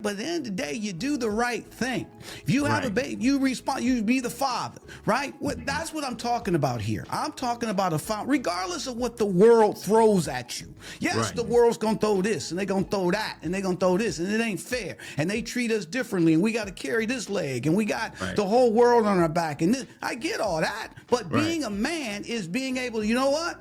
But at the end of the day, you do the right thing. If you have a baby, you respond, you be the father, right? That's what I'm talking about here. I'm talking about a father, regardless of what the world throws at you. Yes, the world's going to throw this, and they're going to throw that, and they're going to throw this, and it ain't fair. And they treat us differently, and we got to carry this leg, and we got the whole world on our back. And I get all that, but being a man is being able to, you know what?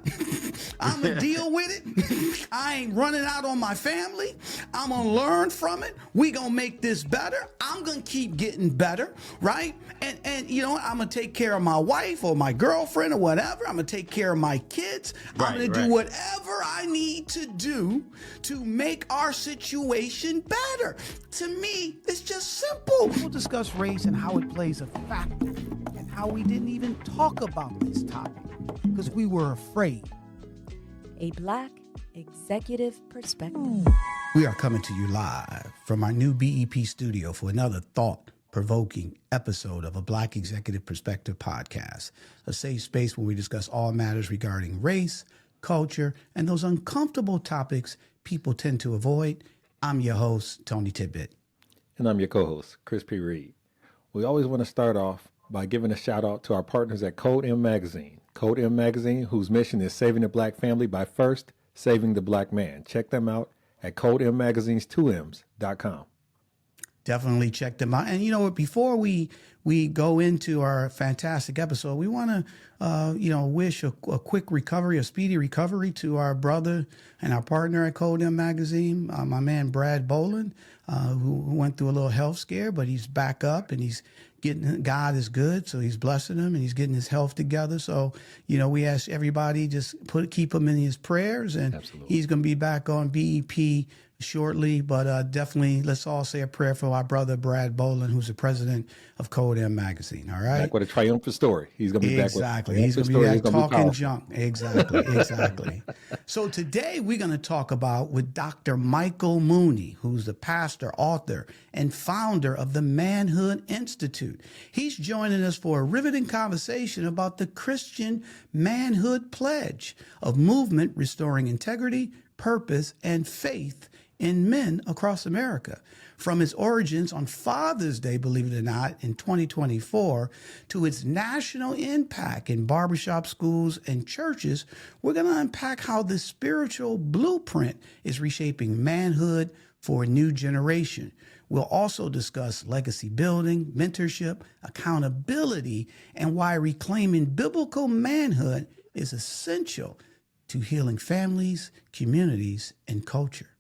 I'm going to deal with it. I ain't running out on my family. I'm going to learn from it. We gonna make this better. I'm gonna keep getting better, right? And you know what? I'm gonna take care of my wife or my girlfriend or whatever. I'm gonna take care of my kids. I'm gonna do whatever I need to do to make our situation better. To me, it's just simple. We'll discuss race and how it plays a factor and how we didn't even talk about this topic because we were afraid. A Black Executive Perspective. We are coming to you live from our new BEP studio for another thought-provoking episode of a Black Executive Perspective podcast, a safe space where we discuss all matters regarding race, culture, and those uncomfortable topics people tend to avoid. I'm your host, Tony Tidbit. And I'm your co-host, Chris P. Reed. We always want to start off by giving a shout out to our partners at Code M Magazine. Code M Magazine, whose mission is saving the Black family by first saving the Black man. Check them out at codemmagazines2ms.com. Definitely check them out. And you know what, before we go into our fantastic episode, we want to, wish a quick recovery, a speedy recovery to our brother and our partner at Code M Magazine, my man Brad Boland, who went through a little health scare, but he's back up and he's getting, God is good, so he's blessing him and he's getting his health together. So, we ask everybody just keep him in his prayers, and he's going to be back on BEP shortly. But definitely, let's all say a prayer for our brother Brad Boland, who's the president of Code M Magazine. All right, back with a triumphant story. He's going to be back with he's going to be back talking junk. Exactly. So today we're going to talk about with Dr. Michael Mauney, who's the pastor, author, and founder of the Manhood Institute. He's joining us for a riveting conversation about the Christian Manhood Pledge of movement restoring integrity, purpose, and faith in men across America. From its origins on Father's Day, believe it or not, in 2024, to its national impact in barbershop, schools, and churches, we're going to unpack how this spiritual blueprint is reshaping manhood for a new generation. We'll also discuss legacy building, mentorship, accountability, and why reclaiming biblical manhood is essential to healing families, communities, and culture.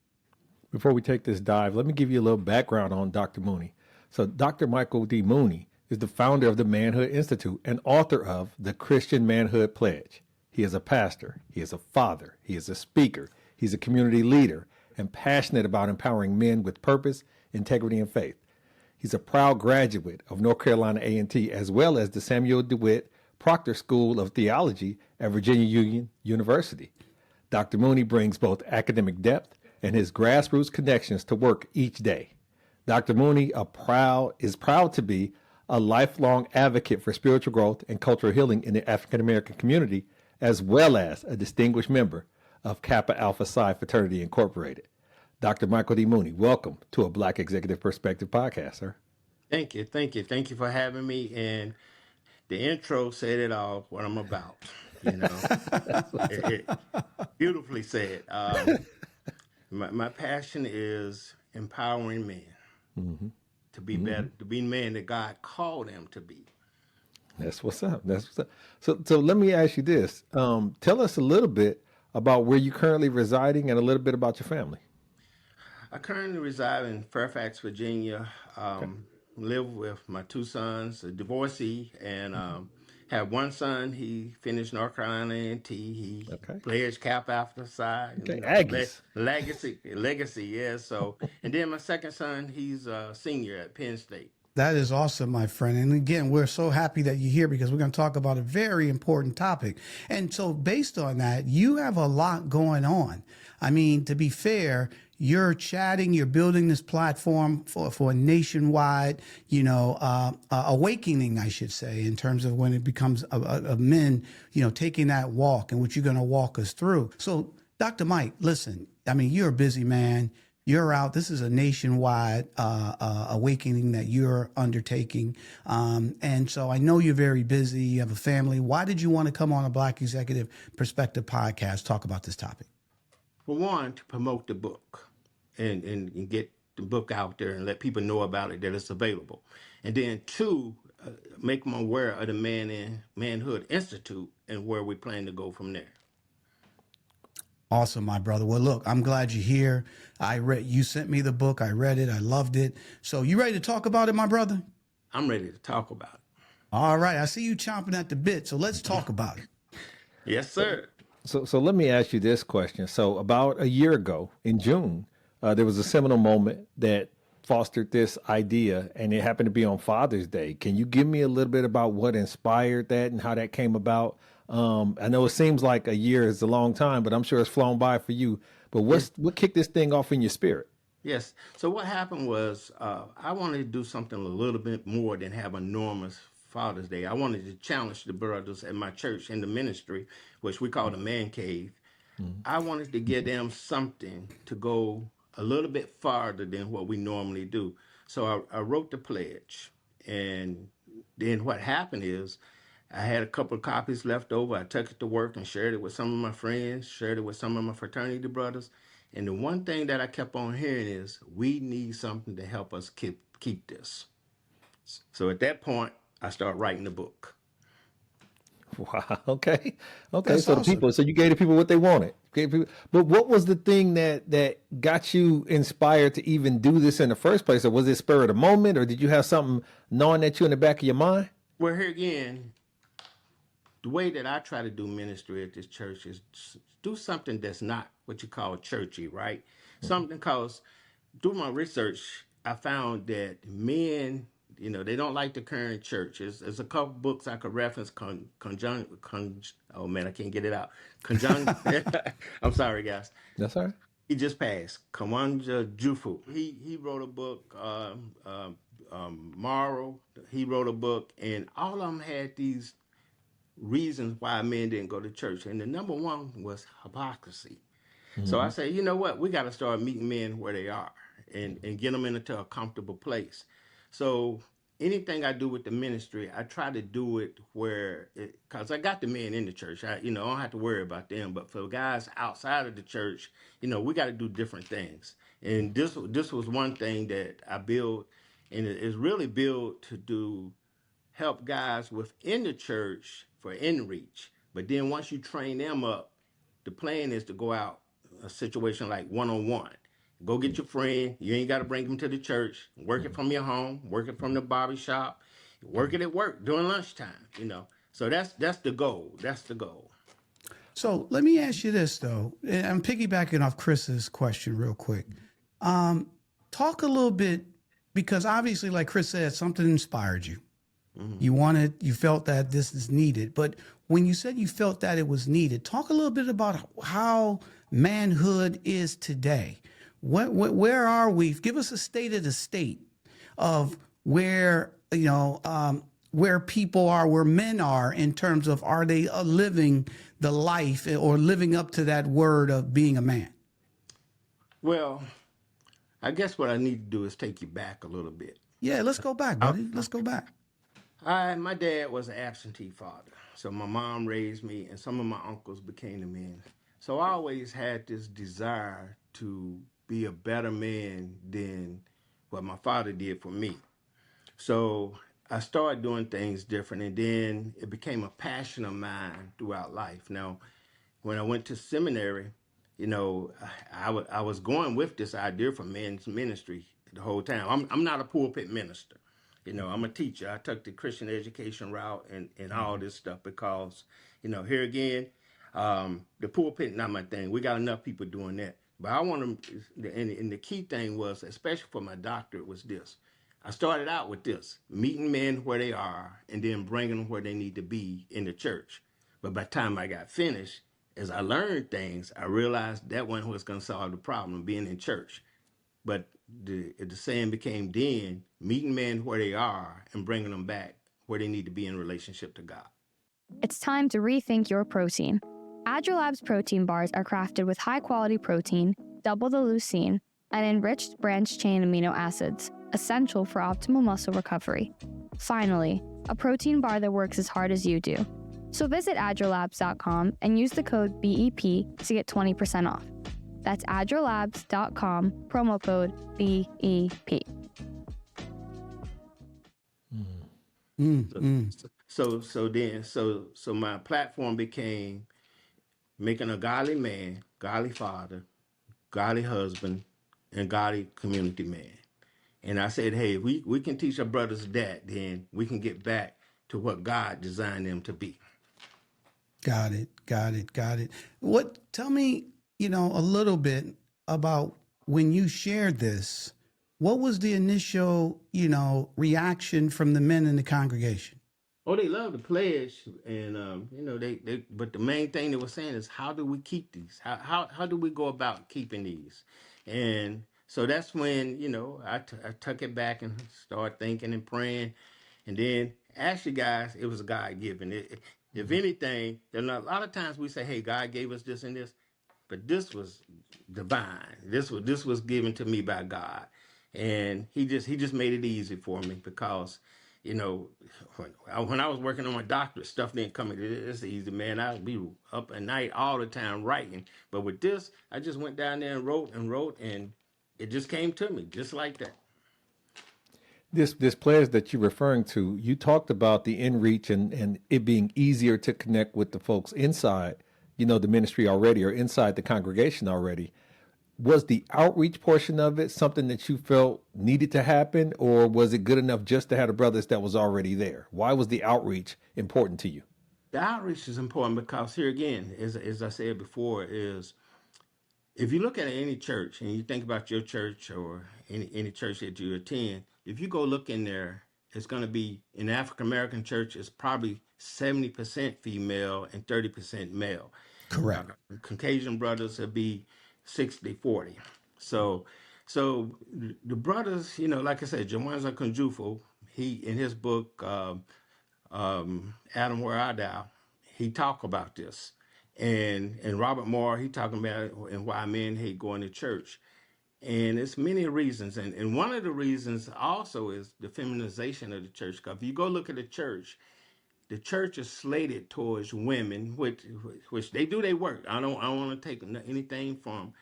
Before we take this dive, let me give you a little background on Dr. Mauney. So Dr. Michael D. Mauney is the founder of the Manhood Institute and author of the Christian Manhood Pledge. He is a pastor, he is a father, he is a speaker, he's a community leader, and passionate about empowering men with purpose, integrity, and faith. He's a proud graduate of North Carolina A&T, as well as the Samuel DeWitt Proctor School of Theology at Virginia Union University. Dr. Mauney brings both academic depth and his grassroots connections to work each day. Dr. Mauney is proud to be a lifelong advocate for spiritual growth and cultural healing in the African American community, as well as a distinguished member of Kappa Alpha Psi Fraternity Incorporated. Dr. Michael D. Mauney, welcome to a Black Executive Perspective podcast, sir. Thank you for having me. And the intro said it all, what I'm about, beautifully said. My passion is empowering men to be better, to be men that God called them to be. That's what's up. So let me ask you this. Tell us a little bit about where you're currently residing and a little bit about your family. I currently reside in Fairfax, Virginia. Live with my two sons, a divorcee, and have one son. He finished North Carolina A&T. He players Kappa Alpha Psi. Aggies. Legacy, yeah. So, and then my second son, he's a senior at Penn State. That is awesome, my friend. And again, we're so happy that you're here because we're going to talk about a very important topic. And so based on that, you have a lot going on. I mean, to be fair, you're chatting, you're building this platform for a nationwide, awakening, I should say, in terms of when it becomes of men, taking that walk and what you're going to walk us through. So Dr. Mike, listen, I mean, you're a busy man. you're out. This is a nationwide awakening that you're undertaking. And so I know you're very busy. You have a family. Why did you want to come on a Black Executive Perspective podcast, talk about this topic? For one, to promote the book and get the book out there and let people know about it, that it's available. And then two, make them aware of the Manhood Institute and where we plan to go from there. Awesome, my brother. Well, look, I'm glad you're here. You sent me the book. I read it. I loved it. So you ready to talk about it, my brother? I'm ready to talk about it. All right. I see you chomping at the bit. So let's talk about it. Yes, sir. So let me ask you this question. So about a year ago in June, there was a seminal moment that fostered this idea, and it happened to be on Father's Day. Can you give me a little bit about what inspired that and how that came about? I know it seems like a year is a long time, but I'm sure it's flown by for you. But what kicked this thing off in your spirit? Yes. So what happened was I wanted to do something a little bit more than have a enormous Father's Day. I wanted to challenge the brothers at my church in the ministry, which we call the Man Cave. I wanted to give them something to go a little bit farther than what we normally do. So I wrote the pledge. And then what happened is I had a couple of copies left over. I took it to work and shared it with some of my friends, shared it with some of my fraternity brothers. And the one thing that I kept on hearing is we need something to help us keep this. So at that point, I started writing the book. Wow. Okay. That's So awesome. so you gave the people what they wanted. But what was the thing that got you inspired to even do this in the first place? Or was it spur of the moment, or did you have something gnawing at you in the back of your mind? Well, here again, the way that I try to do ministry at this church is do something that's not what you call churchy, right? Something, because through my research, I found that men, they don't like the current church. There's a couple books I could reference. Oh man, I can't get it out. I'm sorry, guys. That's all right. He just passed. Kawanja Jufu. He wrote a book. Morrow. He wrote a book, and all of them had these reasons why men didn't go to church, and the number one was hypocrisy. So I say, you know what? We got to start meeting men where they are and get them into a comfortable place. So anything I do with the ministry, I try to do it where, because I got the men in the church. I don't have to worry about them. But for guys outside of the church, we got to do different things. And this was one thing that I built, and it is really built to help guys within the church for in reach. But then once you train them up, the plan is to go out a situation like one-on-one. Go get your friend. You ain't got to bring them to the church. Work it from your home. Work it from the barber shop. Work it at work during lunchtime. So that's the goal. That's the goal. So let me ask you this, though. And I'm piggybacking off Chris's question real quick. Talk a little bit, because obviously, like Chris said, something inspired you. You felt that this is needed. But when you said you felt that it was needed, talk a little bit about how manhood is today. Where are we? Give us a state of the state of where people are, where men are, in terms of, are they living the life or living up to that word of being a man? Well, I guess what I need to do is take you back a little bit. Yeah, let's go back, buddy. Let's go back. My dad was an absentee father. So my mom raised me, and some of my uncles became the men. So I always had this desire to be a better man than what my father did for me. So I started doing things different, and then it became a passion of mine throughout life. Now, when I went to seminary, I was going with this idea for men's ministry the whole time. I'm not a pulpit minister. I'm a teacher. I took the Christian education route and all this stuff because, here again, the pulpit not my thing. We got enough people doing that. But I want to, and the key thing was, especially for my doctorate, was this. I started out with this, meeting men where they are and then bringing them where they need to be in the church. But by the time I got finished, as I learned things, I realized that wasn't what's going to solve the problem, being in church. But the saying became then, meeting men where they are and bringing them back where they need to be in relationship to God. It's time to rethink your protein. Agilab's protein bars are crafted with high-quality protein, double the leucine, and enriched branched chain amino acids, essential for optimal muscle recovery. Finally, a protein bar that works as hard as you do. So visit agilabs.com and use the code BEP to get 20% off. That's agilabs.com, promo code BEP. So my platform became making a godly man, godly father, godly husband, and godly community man. And I said, hey, if we can teach our brothers that, then we can get back to what God designed them to be. Got it. Tell me, a little bit about when you shared this, what was the initial, reaction from the men in the congregation? Oh, they love the pledge, and they. But the main thing they were saying is, how do we keep these? How do we go about keeping these? And so that's when I took it back and started thinking and praying, and then actually, guys, it was God given. If anything, a lot of times we say, "Hey, God gave us this and this," but this was divine. This was given to me by God, and He just made it easy for me because when I was working on my doctorate, stuff didn't come. It's easy, man. I'd be up at night all the time writing. But with this, I just went down there and wrote, and it just came to me just like that. This pledge that you're referring to, you talked about the in reach and it being easier to connect with the folks inside, the ministry already or inside the congregation already. Was the outreach portion of it something that you felt needed to happen, or was it good enough just to have the brothers that was already there? Why was the outreach important to you? The outreach is important because here again, as I said before, is if you look at any church and you think about your church or any church that you attend, if you go look in there, it's going to be in African American church, it's probably 70% female and 30% male. Correct. Caucasian brothers would be 60-40. So the brothers, like I said, Jawanza Kunjufu, he in his book Adam Where I Die, he talked about this. And Robert Moore, he talking about it and why men hate going to church. And it's many reasons. And one of the reasons also is the feminization of the church. Because if you go look at the church is slated towards women, which they do their work. I don't want to take anything from,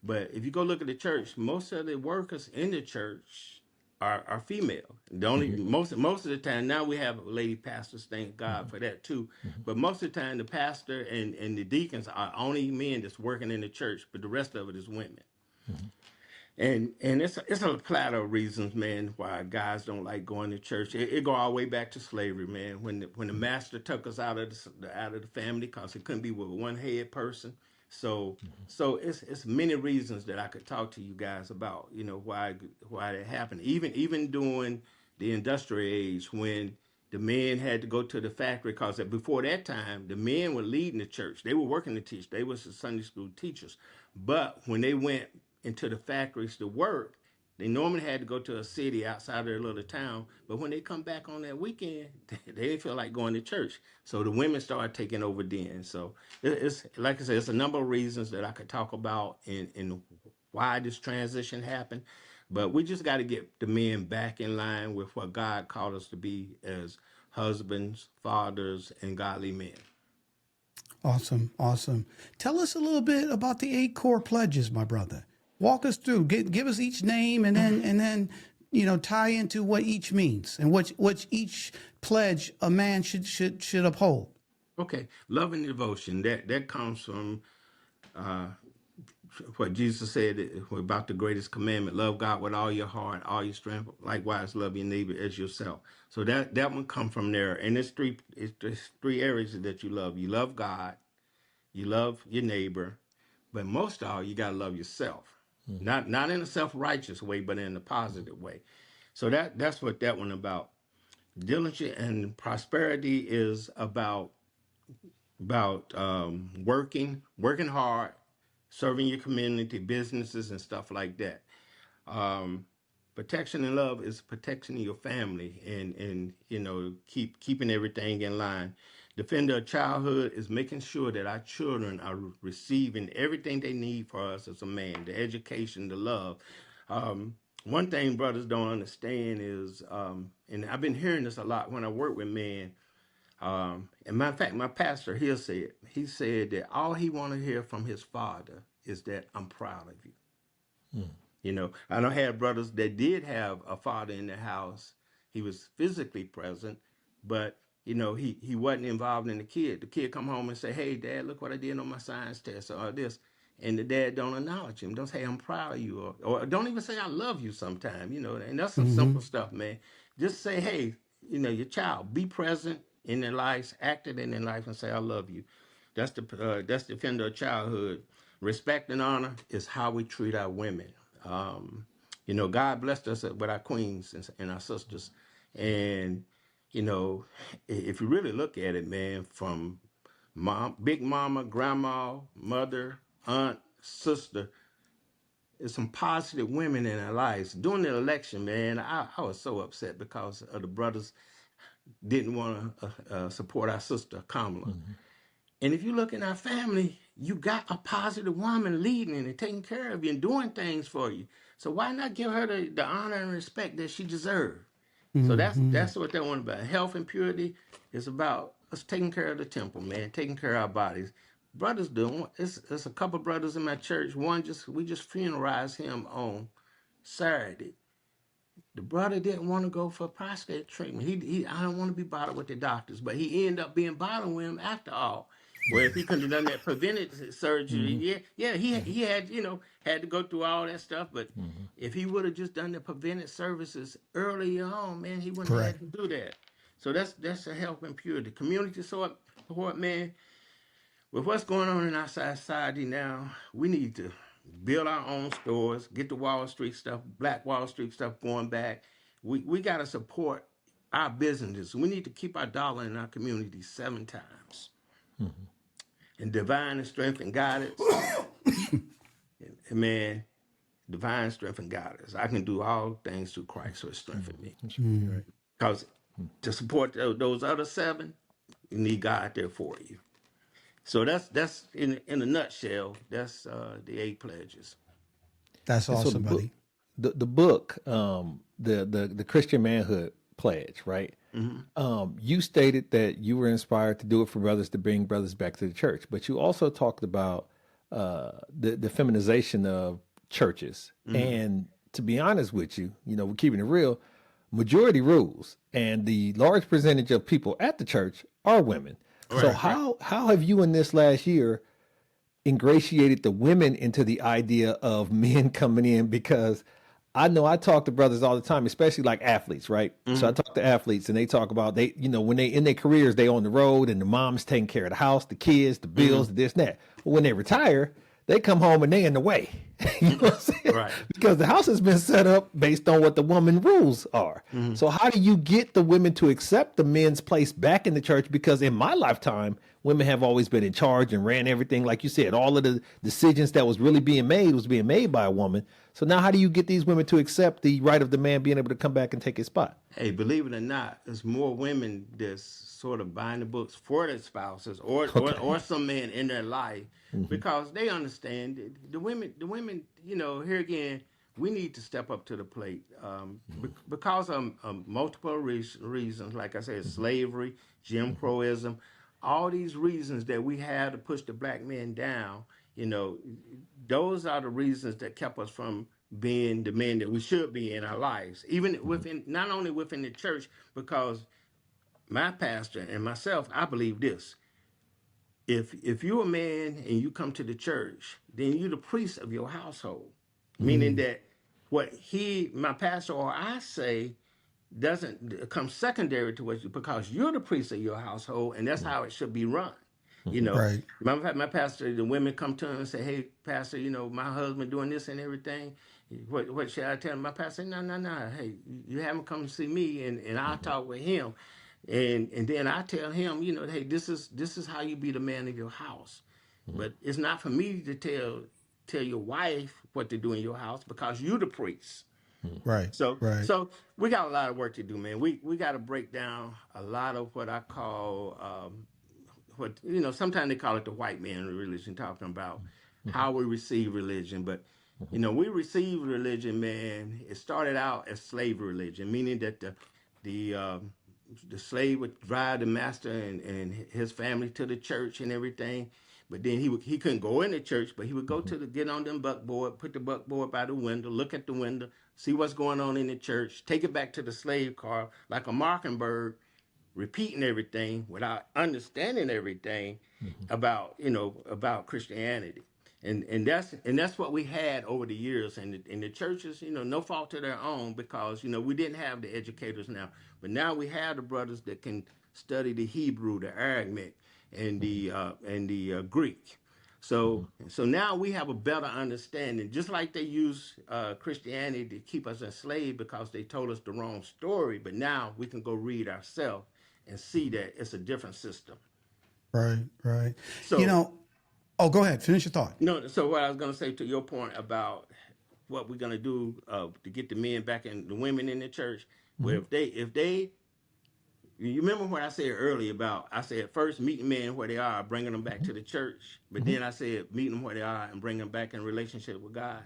but if you go look at the church, most of the workers in the church are female. The only most of the time now we have lady pastors, thank God for that too. But most of the time the pastor and the deacons are only men that's working in the church, but the rest of it is women. And it's a platter of reasons, man, why guys don't like going to church. It go all the way back to slavery, man. When the master took us out of the family, because it couldn't be with one head person. So it's many reasons that I could talk to you guys about, why that happened. Even during the industrial age, when the men had to go to the factory, because before that time, the men were leading the church. They were working to teach. They was the Sunday school teachers. But when they went into the factories to work, they normally had to go to a city outside their little town. But when they come back on that weekend, they didn't feel like going to church. So the women started taking over then. So it's like I said, it's a number of reasons that I could talk about in why this transition happened. But we just got to get the men back in line with what God called us to be as husbands, fathers, and godly men. Awesome. Tell us a little bit about the 8 core pledges, my brother. Walk us through. Give us each name, and then tie into what each means and what each pledge a man should uphold. Okay, love and devotion. That comes from what Jesus said about the greatest commandment: love God with all your heart, all your strength. Likewise, love your neighbor as yourself. So that one come from there, and there's three areas that you love. You love God, you love your neighbor, but most of all, you gotta love yourself. Not in a self-righteous way, but in a positive way. So that's what that one about. Diligence and prosperity is about working hard, serving your community, businesses, and stuff like that. Protection and love is protecting your family and keeping everything in line. defender of childhood is making sure that our children are receiving everything they need for us as a man, the education, the love. One thing brothers don't understand is, and I've been hearing this a lot when I work with men, and matter of fact, my pastor, he said that all he want to hear from his father is that I'm proud of you. You know, I don't have brothers that did have a father in the house. He was physically present, but you know, he wasn't involved in the kid. The kid come home and say, "Hey, Dad, look what I did on my science test," or this, and the dad don't acknowledge him. Don't say, "I'm proud of you," or don't even say, "I love you." Sometime, you know, and that's some simple stuff, man. Just say, "Hey, you know, your child, be present in their lives, active in their life, and say, I love you." That's the defender of childhood. Respect and honor is how we treat our women. You know, God blessed us with our queens and our sisters. And, you know, if you really look at it, man, from mom, big mama, grandma, mother, aunt, sister, there's some positive women in our lives. During the election, man, I was so upset because of the brothers didn't want to support our sister, Kamala. And if you look in our family, you got a positive woman leading and taking care of you and doing things for you. So why not give her the honor and respect that she deserves? So that's what they want about. Health and purity is about us taking care of the temple, man, taking care of our bodies. Brothers do. It's a couple brothers in my church. We just funeralized him on Saturday. The brother didn't want to go for prostate treatment. I don't want to be bothered with the doctors, but he ended up being bothered with him after all. Where if he could have done that preventive surgery, he had, you know, had to go through all that stuff. But if he would have just done the preventive services early on, man, he wouldn't have had to do that. So that's a help and purity. Community support, man. With what's going on in our society now, we need to build our own stores, get the Wall Street stuff, Black Wall Street stuff going back. We got to support our businesses. We need to keep our dollar in our community 7 times. And divine strength and guidance. Man, divine strength and guidance. I can do all things through Christ who strengthens me. Because to support those other 7, you need God there for you. So that's in a nutshell. That's the 8 pledges. That's awesome, buddy. The book, the Christian Manhood Pledge, right? You stated that you were inspired to do it for brothers to bring brothers back to the church, but you also talked about the feminization of churches. And to be honest with you, you know, we're keeping it real. Majority rules, and the large percentage of people at the church are women. So how have you in this last year ingratiated the women into the idea of men coming in? Because I know I talk to brothers all the time, especially like athletes, right? So I talk to athletes and they talk about when they in their careers, they on the road and the mom's taking care of the house, the kids, the bills, this and that. But when they retire, they come home and they in the way. You know what I'm saying? Right. Because the house has been set up based on what the woman rules are. So how do you get the women to accept the men's place back in the church? Because in my lifetime, women have always been in charge and ran everything. Like you said, all of the decisions that was really being made by a woman. So now how do you get these women to accept the right of the man being able to come back and take his spot? Hey, believe it or not, there's more women that's sort of buying the books for their spouses or some men in their life because they understand the women, you know, here again, we need to step up to the plate because of multiple reasons. Like I said, slavery, Jim Crowism, all these reasons that we had to push the black men down. You know, those are the reasons that kept us from being the men that we should be in our lives, even within, not only within the church, because my pastor and myself, I believe this. If you're a man and you come to the church, then you're the priest of your household, meaning that what my pastor or I say doesn't come secondary to what because you're the priest of your household, and that's how it should be run. You know, my pastor, the women come to him and say, "Hey, pastor, you know, my husband doing this and everything. What should I tell him?" My pastor said, No. Hey, you haven't come to see me, and I'll talk with him. And then I tell him, you know, hey, this is how you be the man of your house. But it's not for me to tell your wife what to do in your house because you're the priest. So we got a lot of work to do, man. We got to break down a lot of what I call what sometimes they call it the white man religion, talking about how we receive religion. But we receive religion, man. It started out as slave religion, meaning that the slave would drive the master and his family to the church and everything. But then he couldn't go in the church, but he would go to get on them buckboard, put the buckboard by the window, look at the window, see what's going on in the church, take it back to the slave car like a mockingbird, repeating everything without understanding everything about Christianity. And that's what we had over the years, and the churches, no fault to their own, because we didn't have the educators now, but now we have the brothers that can study the Hebrew, the Aramaic, and the Greek. So now we have a better understanding. Just like they use Christianity to keep us enslaved because they told us the wrong story, but now we can go read ourselves and see that it's a different system. Right. So, oh, go ahead. Finish your thought. No, so what I was going to say to your point about what we're going to do to get the men back and the women in the church, well, if they, you remember what I said earlier about, I said first meeting men where they are, bringing them back to the church, but then I said meeting them where they are and bring them back in relationship with God.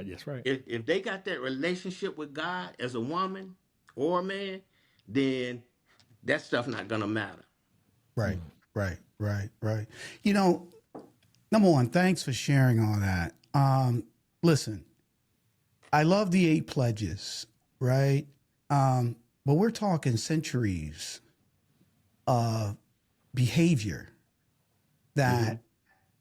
Yes, right. If they got that relationship with God as a woman or a man, then that stuff not going to matter. Right. Number one, thanks for sharing all that. Listen, I love the 8 pledges, right? But we're talking centuries of behavior that,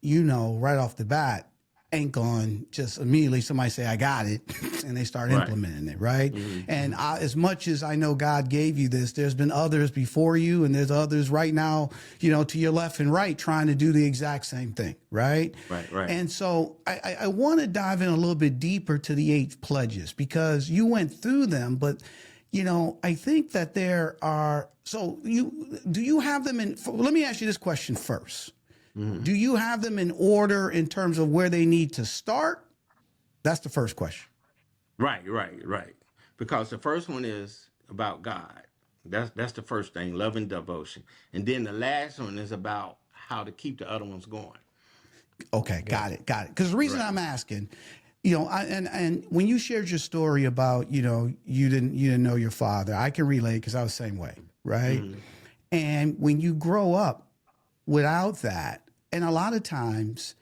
right off the bat, ain't going just immediately somebody say, I got it, and they start implementing it, right? And as much as I know God gave you this, there's been others before you, and there's others right now, to your left and right trying to do the exact same thing, right? Right. And so I want to dive in a little bit deeper to the 8 pledges, because you went through them, but I think that there are, do you have them in, let me ask you this question first. Do you have them in order in terms of where they need to start? That's the first question. Right. Because the first one is about God. That's the first thing, love and devotion. And then the last one is about how to keep the other ones going. Okay, got it. Because the reason I'm asking, and when you shared your story about, you didn't know your father, I can relate because I was the same way, right? And when you grow up without that, and a lot of times,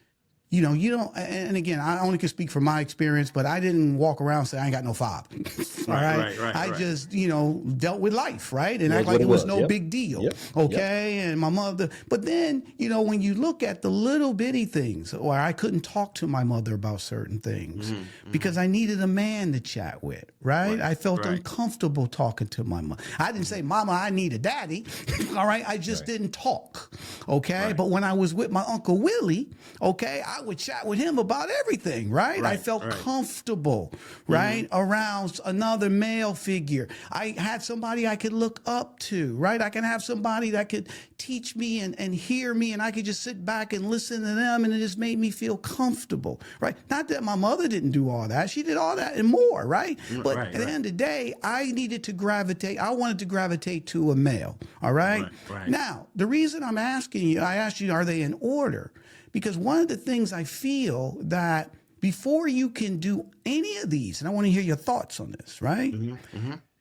you don't, and again, I only can speak from my experience, but I didn't walk around and say, I ain't got no father. All right. I just, dealt with life, right? And act like it was no big deal. Okay. And my mother, but then, when you look at the little bitty things, or I couldn't talk to my mother about certain things because I needed a man to chat with, right? I felt uncomfortable talking to my mother. I didn't say, Mama, I need a daddy. All right. I just didn't talk. Okay. But when I was with my Uncle Willie, okay, I would chat with him about everything, right? I felt comfortable, right, around another male figure. I had somebody I could look up to, right? I can have somebody that could teach me and hear me, and I could just sit back and listen to them, and it just made me feel comfortable, right? Not that my mother didn't do all that. She did all that and more, right? But at the end of the day, I wanted to gravitate to a male, all right? Now, the reason I'm asking you, I asked you, are they in order? Because one of the things I feel that before you can do any of these, and I want to hear your thoughts on this, right?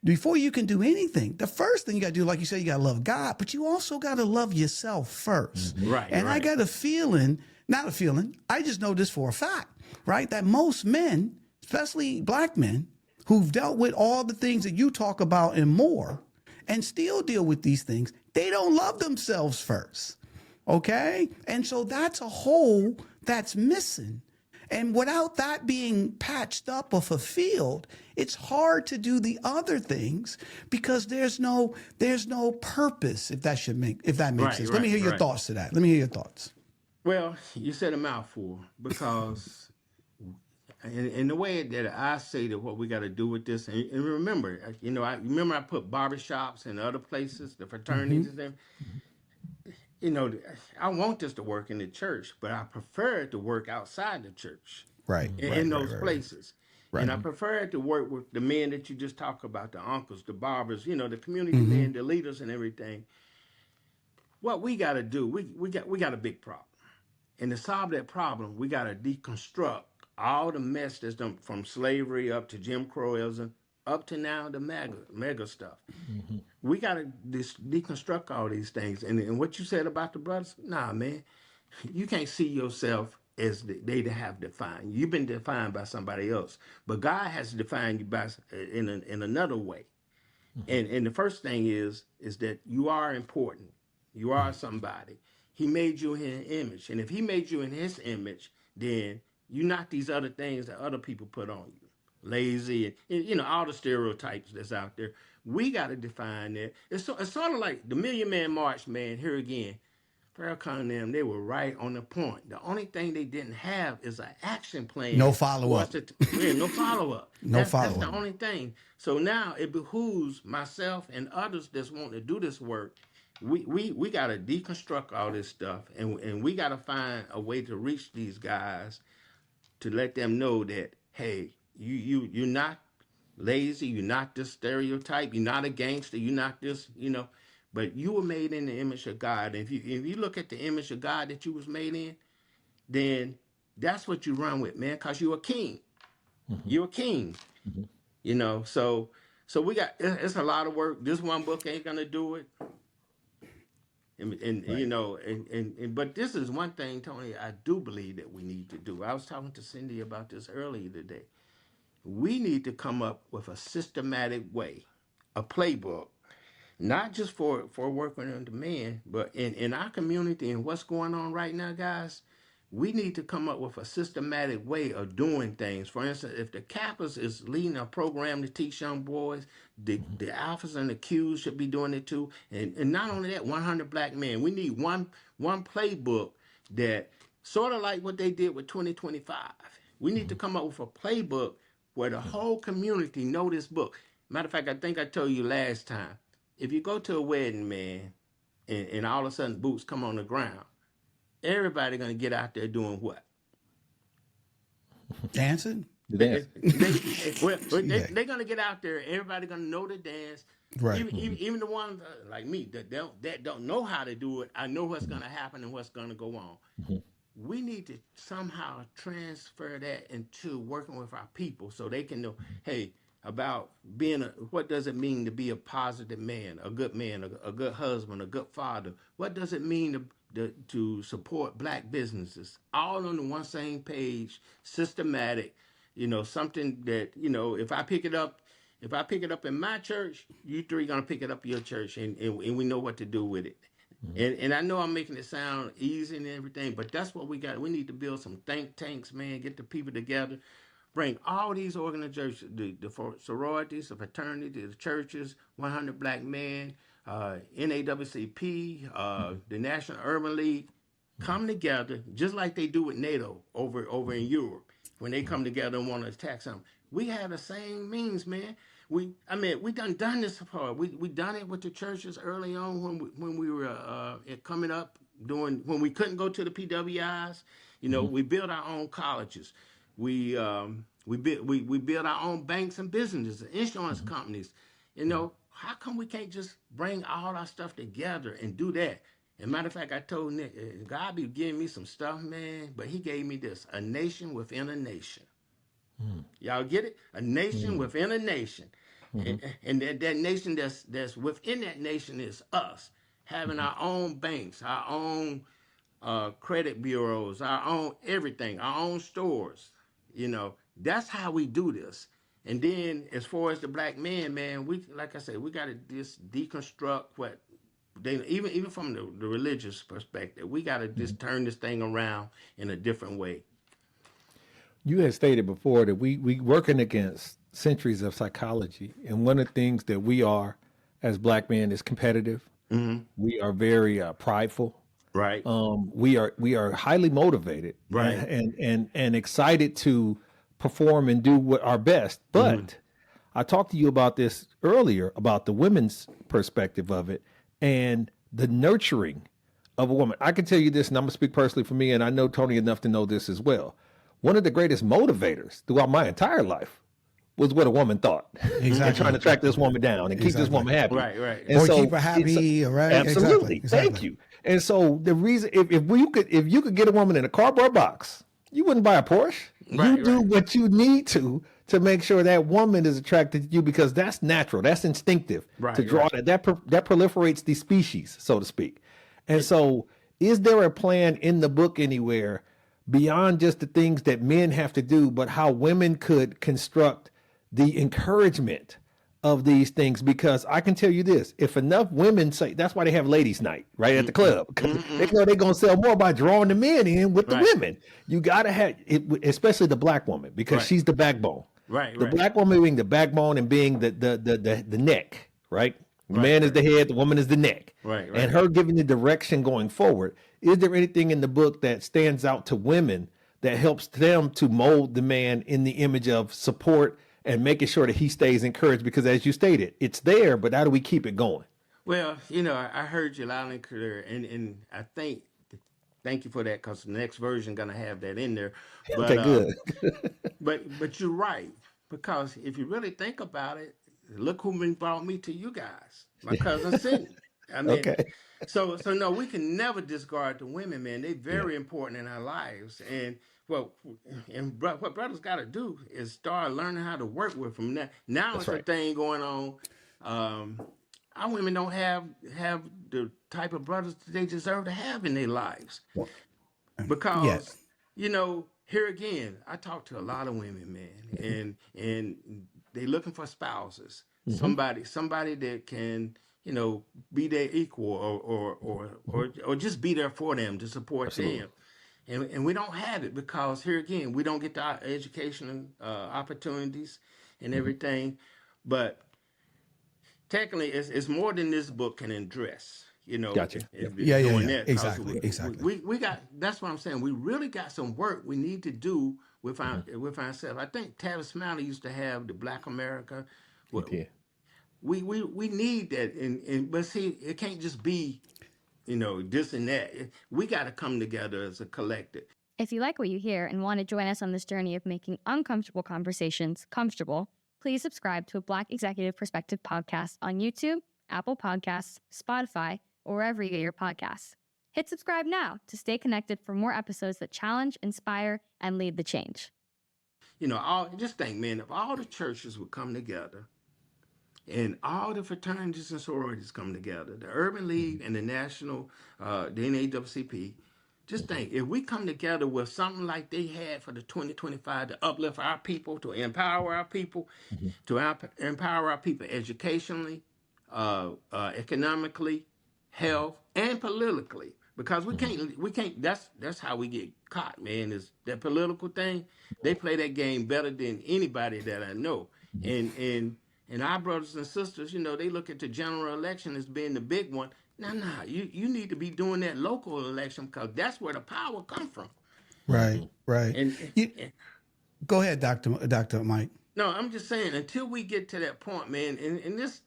Before you can do anything, the first thing you got to do, like you said, you got to love God, but you also got to love yourself first. I got a feeling, not a feeling, I just know this for a fact, right? That most men, especially black men, who've dealt with all the things that you talk about and more, and still deal with these things, they don't love themselves first. Okay? And so that's a hole that's missing. And without that being patched up or fulfilled, it's hard to do the other things because there's no purpose, if that makes sense. Let me hear your thoughts to that. Let me hear your thoughts. Well, you said a mouthful, because in the way that I say that what we got to do with this, and remember, I put barbershops and other places, the fraternities and everything. I want this to work in the church, but I prefer it to work outside the church. In those places. And I prefer it to work with the men that you just talked about, the uncles, the barbers, the community men, the leaders and everything. what we got to do, we got a big problem. And to solve that problem, we got to deconstruct all the mess that's done from slavery up to Jim Crowism, up to now the mega stuff. Mm-hmm. We got to deconstruct all these things. And what you said about the brothers, nah, man, you can't see yourself as they have defined. You've been defined by somebody else, but God has defined you by in another way. Mm-hmm. And the first thing is that you are important. You are somebody. He made you in his image. And if he made you in his image, then you're not these other things that other people put on you. Lazy and all the stereotypes that's out there. We got to define that. It's sort of like the Million Man March, man, here again. Farrakhan and them, they were right on the point. The only thing they didn't have is an action plan. No follow-up. No follow-up. That's the only thing. So now it behooves myself and others that's wanting to do this work. We got to deconstruct all this stuff, and we got to find a way to reach these guys to let them know that, hey, you're not lazy, you're not this stereotype, you're not a gangster, you're not this, but you were made in the image of God. And if you look at the image of God that you was made in, then that's what you run with, man, because you're a king. Mm-hmm. You're a king. Mm-hmm. So we got, it's a lot of work. This one book ain't gonna do it. And right. But this is one thing, Tony, I do believe that we need to do. I was talking to Cindy about this earlier today. We need to come up with a systematic way, a playbook, not just for working on demand, but in our community and what's going on right now, guys. We need to come up with a systematic way of doing things. For instance, if the Kappas is leading a program to teach young boys, the Alphas and the Qs should be doing it too. And not only that, 100 Black Men. We need one playbook that sort of like what they did with 2025. We need to come up with a playbook where the whole community know this book. Matter of fact, I think I told you last time, if you go to a wedding, man, and all of a sudden boots come on the ground, everybody gonna get out there doing what? Dancing? They're gonna get out there. Everybody gonna know the dance. Right. Even the ones like me that don't know how to do it. I know what's gonna happen and what's gonna go on. Mm-hmm. We need to somehow transfer that into working with our people so they can know, hey, about being what does it mean to be a positive man, a good husband, a good father? What does it mean to support Black businesses? All on the one same page, systematic, something that, if I pick it up in my church, you three gonna pick it up in your church, and we know what to do with it. Mm-hmm. And I know I'm making it sound easy and everything, but that's what we got. We need to build some think tanks, man, get the people together, bring all these organizations, the sororities, the fraternities, the churches, 100 Black Men, NAWCP, the National Urban League, come together just like they do with NATO over in Europe when they come together and want to attack something. We have the same means, man. We done this before. We done it with the churches early on when we were coming up when we couldn't go to the PWIs. We built our own colleges. We build our own banks and businesses, and insurance companies. How come we can't just bring all our stuff together and do that? As a matter of fact, I told Nick, God be giving me some stuff, man, but he gave me this, a nation within a nation. Y'all get it? A nation within a nation. Mm-hmm. And that nation that's within that nation is us, having our own banks, our own credit bureaus, our own everything, our own stores. That's how we do this. And then as far as the Black men, man, like I said, we got to just deconstruct what they, even from the religious perspective, we got to just turn this thing around in a different way. You had stated before that we working against centuries of psychology, and one of the things that we are as Black men is competitive. Mm-hmm. We are very prideful. Right. We are highly motivated. Right. And excited to perform and do our best. But I talked to you about this earlier about the women's perspective of it and the nurturing of a woman. I can tell you this, and I'm gonna speak personally for me, and I know Tony enough to know this as well. One of the greatest motivators throughout my entire life was what a woman thought. Exactly. And trying to track this woman down and keep this woman happy. Right. And or keep her happy, right? Absolutely. Exactly. Thank you. And so the reason, if you could get a woman in a cardboard box, you wouldn't buy a Porsche. Right, You do right. what you need to make sure that woman is attracted to you, because that's natural, that's instinctive Right, to draw right. that proliferates the species, so to speak. And so, is there a plan in the book anywhere beyond just the things that men have to do, but how women could construct the encouragement of these things? Because I can tell you this, if enough women say, that's why they have ladies night right at the club, because they know they're going to sell more by drawing the men in with the Right. women. You got to have it, especially the black woman, because Right. she's the backbone. Right, The right. black woman being the backbone and being the neck, right? The Right, man is right. the head, the woman is the neck. Right, right. And her giving the direction going forward. Is there anything in the book that stands out to women that helps them to mold the man in the image of support and making sure that he stays encouraged? Because as you stated, it's there, but how do we keep it going? Well, I heard you loud and clear, and I thank you for that, because the next version gonna have that in there. But Okay, good. but you're right, because if you really think about it, look who brought me to you guys, my cousin Sydney. I mean, Okay. so no, we can never discard the women, man. They're very important in our lives, and what brothers got to do is start learning how to work with them. Now That's it's right. a thing going on. Our women don't have the type of brothers that they deserve to have in their lives, because Yes. here again, I talk to a lot of women, man, and they looking for spouses, somebody that can be their equal, or just be there for them, to support them. And we don't have it, because here again, we don't get the educational opportunities and everything. But technically, it's more than this book can address. Gotcha. Yeah, doing yeah. that, 'cause Exactly, exactly. We got. That's what I'm saying. We really got some work we need to do with ourselves. I think Tavis Smiley used to have the Black America. Well, Yeah. we need that, but see, it can't just be this and that. We got to come together as a collective. If you like what you hear and want to join us on this journey of making uncomfortable conversations comfortable, please subscribe to a Black Executive Perspective podcast on YouTube, Apple Podcasts, Spotify, or wherever you get your podcasts. Hit subscribe now to stay connected for more episodes that challenge, inspire, and lead the change. Just think, man, if all the churches would come together, and all the fraternities and sororities come together, the Urban League and the National, the NAACP, just think, if we come together with something like they had for the 2025 to uplift our people, to empower our people, empower our people educationally, economically, health, and politically, because we can't. That's how we get caught, man. Is that political thing? They play that game better than anybody that I know, and our brothers and sisters, they look at the general election as being the big one. Nah, you need to be doing that local election, because that's where the power comes from. Right, right. And Go ahead, Dr. Mike. no, I'm just saying, until we get to that point, man, and this,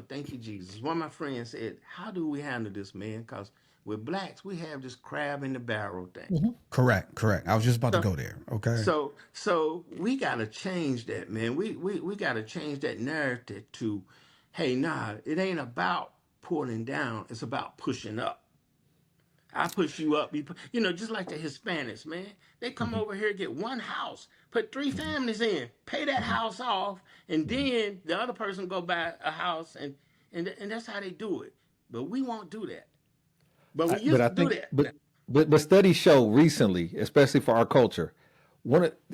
thank you, Jesus. One of my friends said, how do we handle this, man? Because with blacks, we have this crab in the barrel thing. Correct. I was just about to go there. Okay. So we got to change that, man. We got to change that narrative to, hey, nah, it ain't about pulling down. It's about pushing up. I push you up. Just like the Hispanics, man. They come over here, get one house, put 3 families in, pay that house off, and then the other person go buy a house, and that's how they do it. But we won't do that. But we used to do that. But studies show recently, especially for our culture,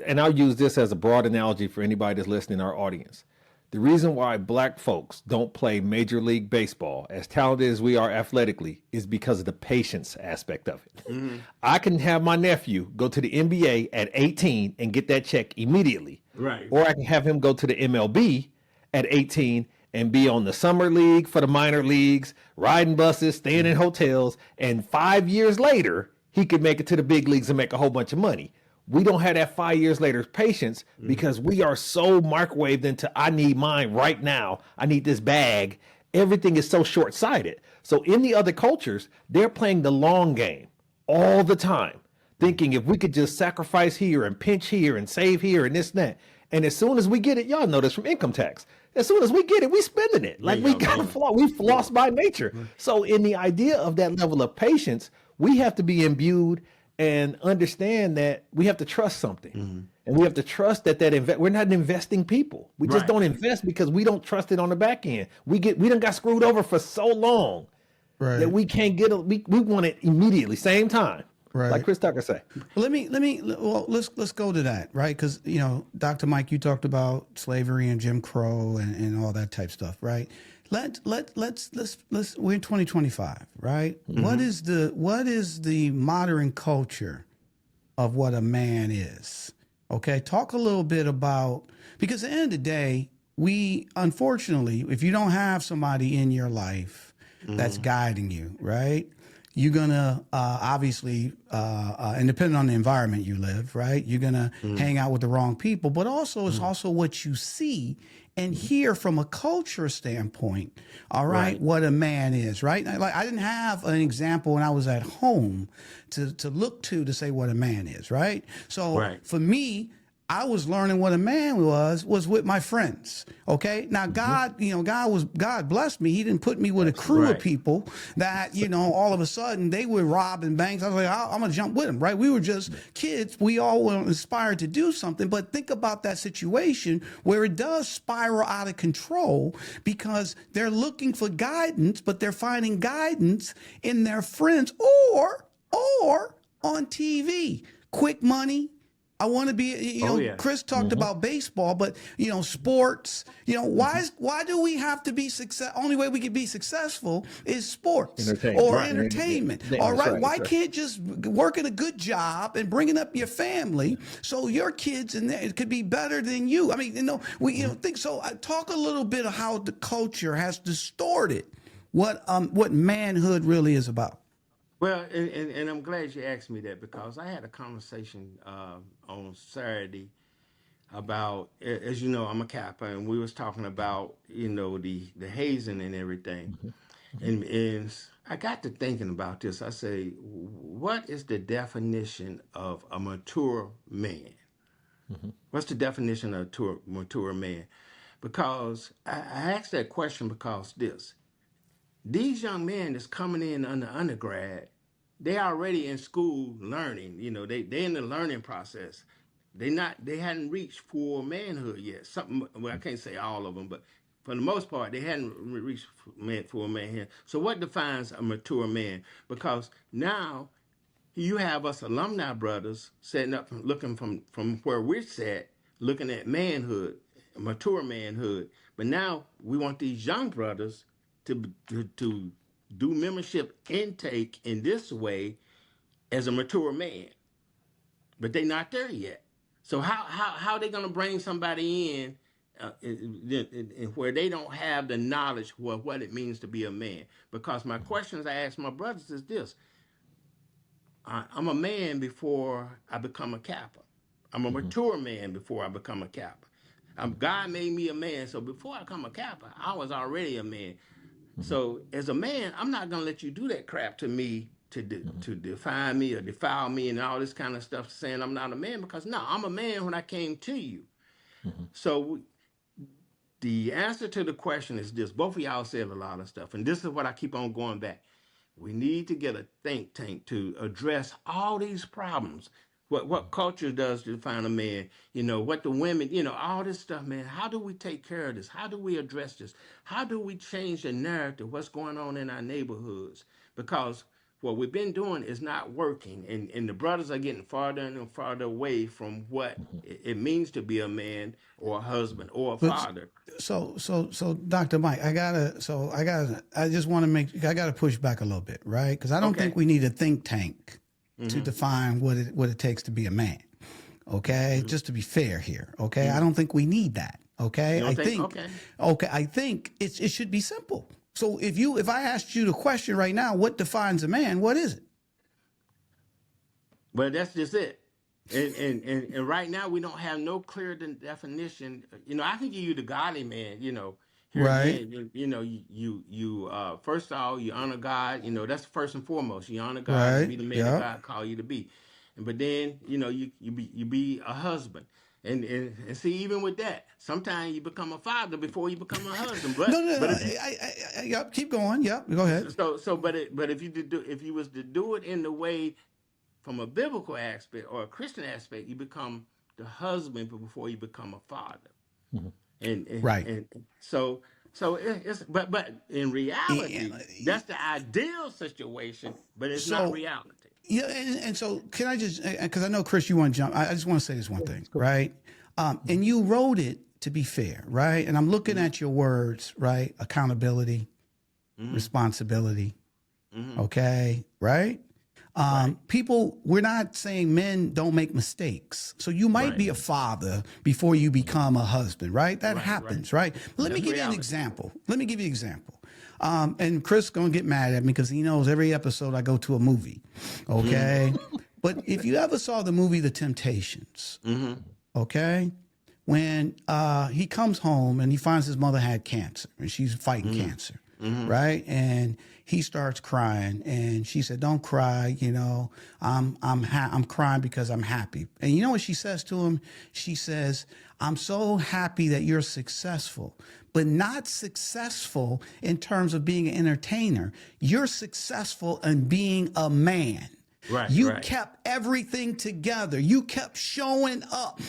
and I'll use this as a broad analogy for anybody that's listening in our audience. The reason why black folks don't play Major League Baseball, as talented as we are athletically, is because of the patience aspect of it. Mm-hmm. I can have my nephew go to the NBA at 18 and get that check immediately. Right. Or I can have him go to the MLB at 18 and be on the summer league for the minor leagues, riding buses, staying in hotels, and 5 years later, he could make it to the big leagues and make a whole bunch of money. We don't have that 5 years later patience, because we are so microwaved into, I need mine right now. I need this bag. Everything is so short-sighted. So in the other cultures, they're playing the long game all the time, thinking if we could just sacrifice here and pinch here and save here and this and that. And as soon as we get it, y'all know this from income tax. As soon as we get it, we spending it. Like we got we floss by nature. So in the idea of that level of patience, we have to be imbued and understand that we have to trust something. And we have to trust that we're not investing people. We just don't invest because we don't trust it on the back end. We done got screwed over for so long that we can't get we want it immediately, same time. Right. Like Chris Tucker say. Let's go to that, right? Because, you know, Dr. Mike, you talked about slavery and Jim Crow and all that type stuff, right? Let's we're in 2025, right? What is the modern culture of what a man is? Okay, talk a little bit about, because at the end of the day, we, unfortunately, if you don't have somebody in your life that's guiding you, right? You're gonna obviously, and depending on the environment you live, right? You're gonna hang out with the wrong people, but also it's also what you see and hear from a culture standpoint. All right, what a man is, right? Like I didn't have an example when I was at home to look to say what a man is, right? So for me, I was learning what a man was with my friends. Okay. Now God, you know, God blessed me. He didn't put me with a crew of people that, you know, all of a sudden they were robbing banks. I was like, I'm going to jump with them. Right. We were just kids. We all were inspired to do something. But think about that situation where it does spiral out of control because they're looking for guidance, but they're finding guidance in their friends or on TV. Quick money. I want to be, you know, Chris talked about baseball, but, you know, sports, you know, why do we have to be only way we can be successful is sports or entertainment. All right. Why can't just working a good job and bringing up your family so your kids and it could be better than you? I mean, you know, think so. Talk a little bit of how the culture has distorted what manhood really is about. Well, and I'm glad you asked me that because I had a conversation on Saturday about, as you know, I'm a Kappa, and we was talking about, you know, the hazing and everything. And I got to thinking about this. I say, what is the definition of a mature man? What's the definition of a mature man? Because I asked that question because these young men that's coming in undergrad, they already in school learning. You know, they in the learning process. They hadn't reached full manhood yet. I can't say all of them, but for the most part, they hadn't reached full manhood. So what defines a mature man? Because now you have us alumni brothers setting up, looking from where we're set, looking at manhood, mature manhood. But now we want these young brothers to do membership intake in this way as a mature man, but they're not there yet. So how are they going to bring somebody in where they don't have the knowledge of what it means to be a man? Because my questions I ask my brothers is this: I'm a man before I become a Kappa. I'm a mature man before I become a Kappa. God made me a man, so before I become a Kappa, I was already a man. So as a man, I'm not going to let you do that crap to me to define me or defile me and all this kind of stuff saying I'm not a man, because no, I'm a man when I came to you. So the answer to the question is this. Both of y'all said a lot of stuff, and this is what I keep on going back. We need to get a think tank to address all these problems. What culture does to define a man, you know, what the women, you know, all this stuff, man. How do we take care of this? How do we address this? How do we change the narrative, what's going on in our neighborhoods? Because what we've been doing is not working, and the brothers are getting farther and farther away from what it means to be a man or a husband or a father. So Dr. Mike, I gotta push back a little bit, right? Because I don't think we need a think tank to define what it takes to be a man. Okay, just to be fair here. Okay, I don't think we need that. Okay, I think it should be simple. So if I asked you the question right now, what defines a man? What is it? Well, that's just it. And right now we don't have no clear definition. You know, I can give you the godly man. You know, right? Again, you know, you first of all, you honor God. You know, that's first and foremost. You honor God. You be the man that God called you to be. But then, you know, you be a husband. And see, even with that, sometimes you become a father before you become a husband. But No. but Yep. Keep going. Yep. Go ahead. but if you was to do it in the way from a biblical aspect or a Christian aspect, you become the husband before you become a father. Right. And so it's but in reality, that's the ideal situation, but it's not reality. Yeah, and so can I just, because I know, Chris, you want to jump. I just want to say this one thing, right? And you wrote it to be fair, right? And I'm looking at your words, right? Accountability, responsibility, okay, right? People, we're not saying men don't make mistakes. So you might be a father before you become a husband, right? That happens, right? But let me give you an example. And Chris gonna get mad at me because he knows every episode I go to a movie, okay? But if you ever saw the movie The Temptations, okay? When he comes home and he finds his mother had cancer and she's fighting cancer, right? And he starts crying and she said, "Don't cry, you know, I'm crying because I'm happy." And you know what she says to him? She says, "I'm so happy that you're successful, but not successful in terms of being an entertainer. You're successful in being a man." Right. You kept everything together. You kept showing up.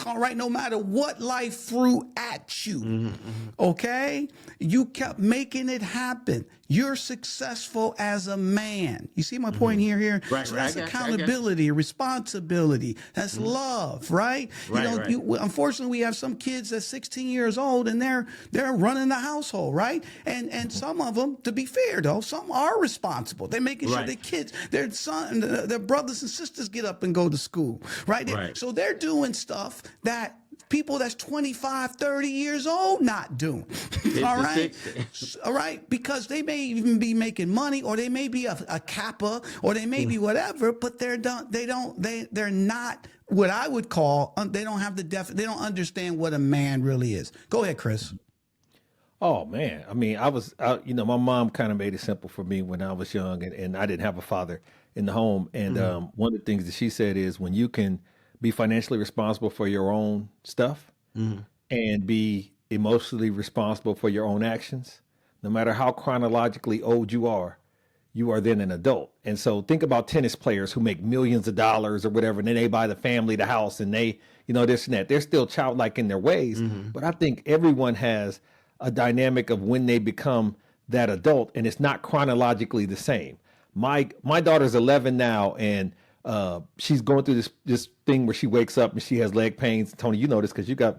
All right. No matter what life threw at you. Okay. You kept making it happen. You're successful as a man. You see my point here? Right, so that's accountability, responsibility. That's love, right? Unfortunately, we have some kids that's 16 years old and they're running the household, right? And some of them, to be fair though, some are responsible. They're making sure their kids, their son, their brothers and sisters get up and go to school, right? So they're doing stuff that people that's 25, 30 years old not doing. All right. All right. Because they may even be making money, or they may be a Kappa, or they may be whatever, but they're not what I would call, they don't have they don't understand what a man really is. Go ahead, Chris. Oh man. I mean, my mom kind of made it simple for me when I was young and I didn't have a father in the home. And one of the things that she said is when you can be financially responsible for your own stuff and be emotionally responsible for your own actions, no matter how chronologically old you are then an adult. And so think about tennis players who make millions of dollars or whatever, and then they buy the family the house and they, this and that. They're still childlike in their ways. But I think everyone has a dynamic of when they become that adult, and it's not chronologically the same. My daughter's 11 now, and she's going through this thing where she wakes up and she has leg pains. Tony, you know this because you got,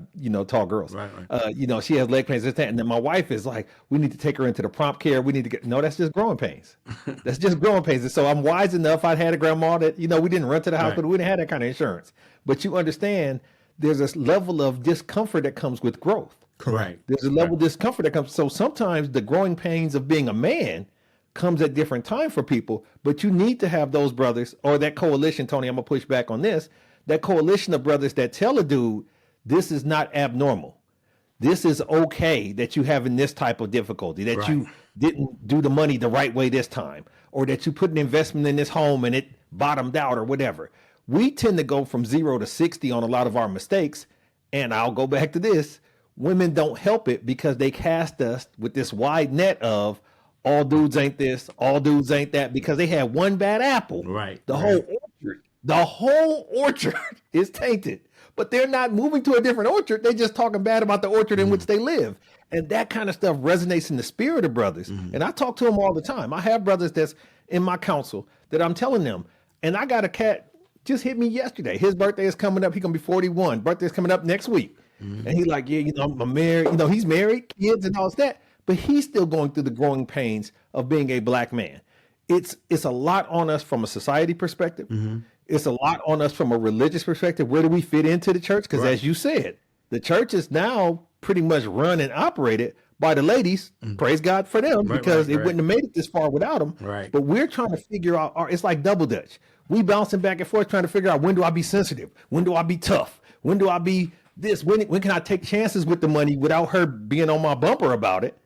tall girls. Right. She has leg pains, and then my wife is like, we need to take her into the prompt care. We need to no, that's just growing pains. That's just growing pains. And so I'm wise enough. I'd had a grandma that, we didn't run to the house, but we didn't have that kind of insurance. But you understand there's this level of discomfort that comes with growth. Correct. There's a level of discomfort that comes. So sometimes the growing pains of being a man comes at different time for people, but you need to have those brothers or that coalition. Tony, I'm gonna push back on this. That coalition of brothers that tell a dude, this is not abnormal. This is okay that you having this type of difficulty, that you didn't do the money the right way this time, or that you put an investment in this home and it bottomed out or whatever. We tend to go from 0 to 60 on a lot of our mistakes. And I'll go back to this. Women don't help it because they cast us with this wide net of all dudes ain't this, all dudes ain't that, because they had one bad apple. Right. The whole orchard is tainted, but they're not moving to a different orchard. They just talking bad about the orchard in which they live. And that kind of stuff resonates in the spirit of brothers. And I talk to them all the time. I have brothers that's in my council that I'm telling them, and I got a cat just hit me yesterday. His birthday is coming up. He's going to be 41. Birthday's coming up next week. And he's like, yeah, I'm married. He's married, kids and all that. But he's still going through the growing pains of being a black man. It's a lot on us from a society perspective. It's a lot on us from a religious perspective. Where do we fit into the church? Because as you said, the church is now pretty much run and operated by the ladies. Praise God for them, because it wouldn't have made it this far without them. But we're trying to figure out, it's like double dutch. We bouncing back and forth trying to figure out, when do I be sensitive? When do I be tough? When do I be this? When can I take chances with the money without her being on my bumper about it?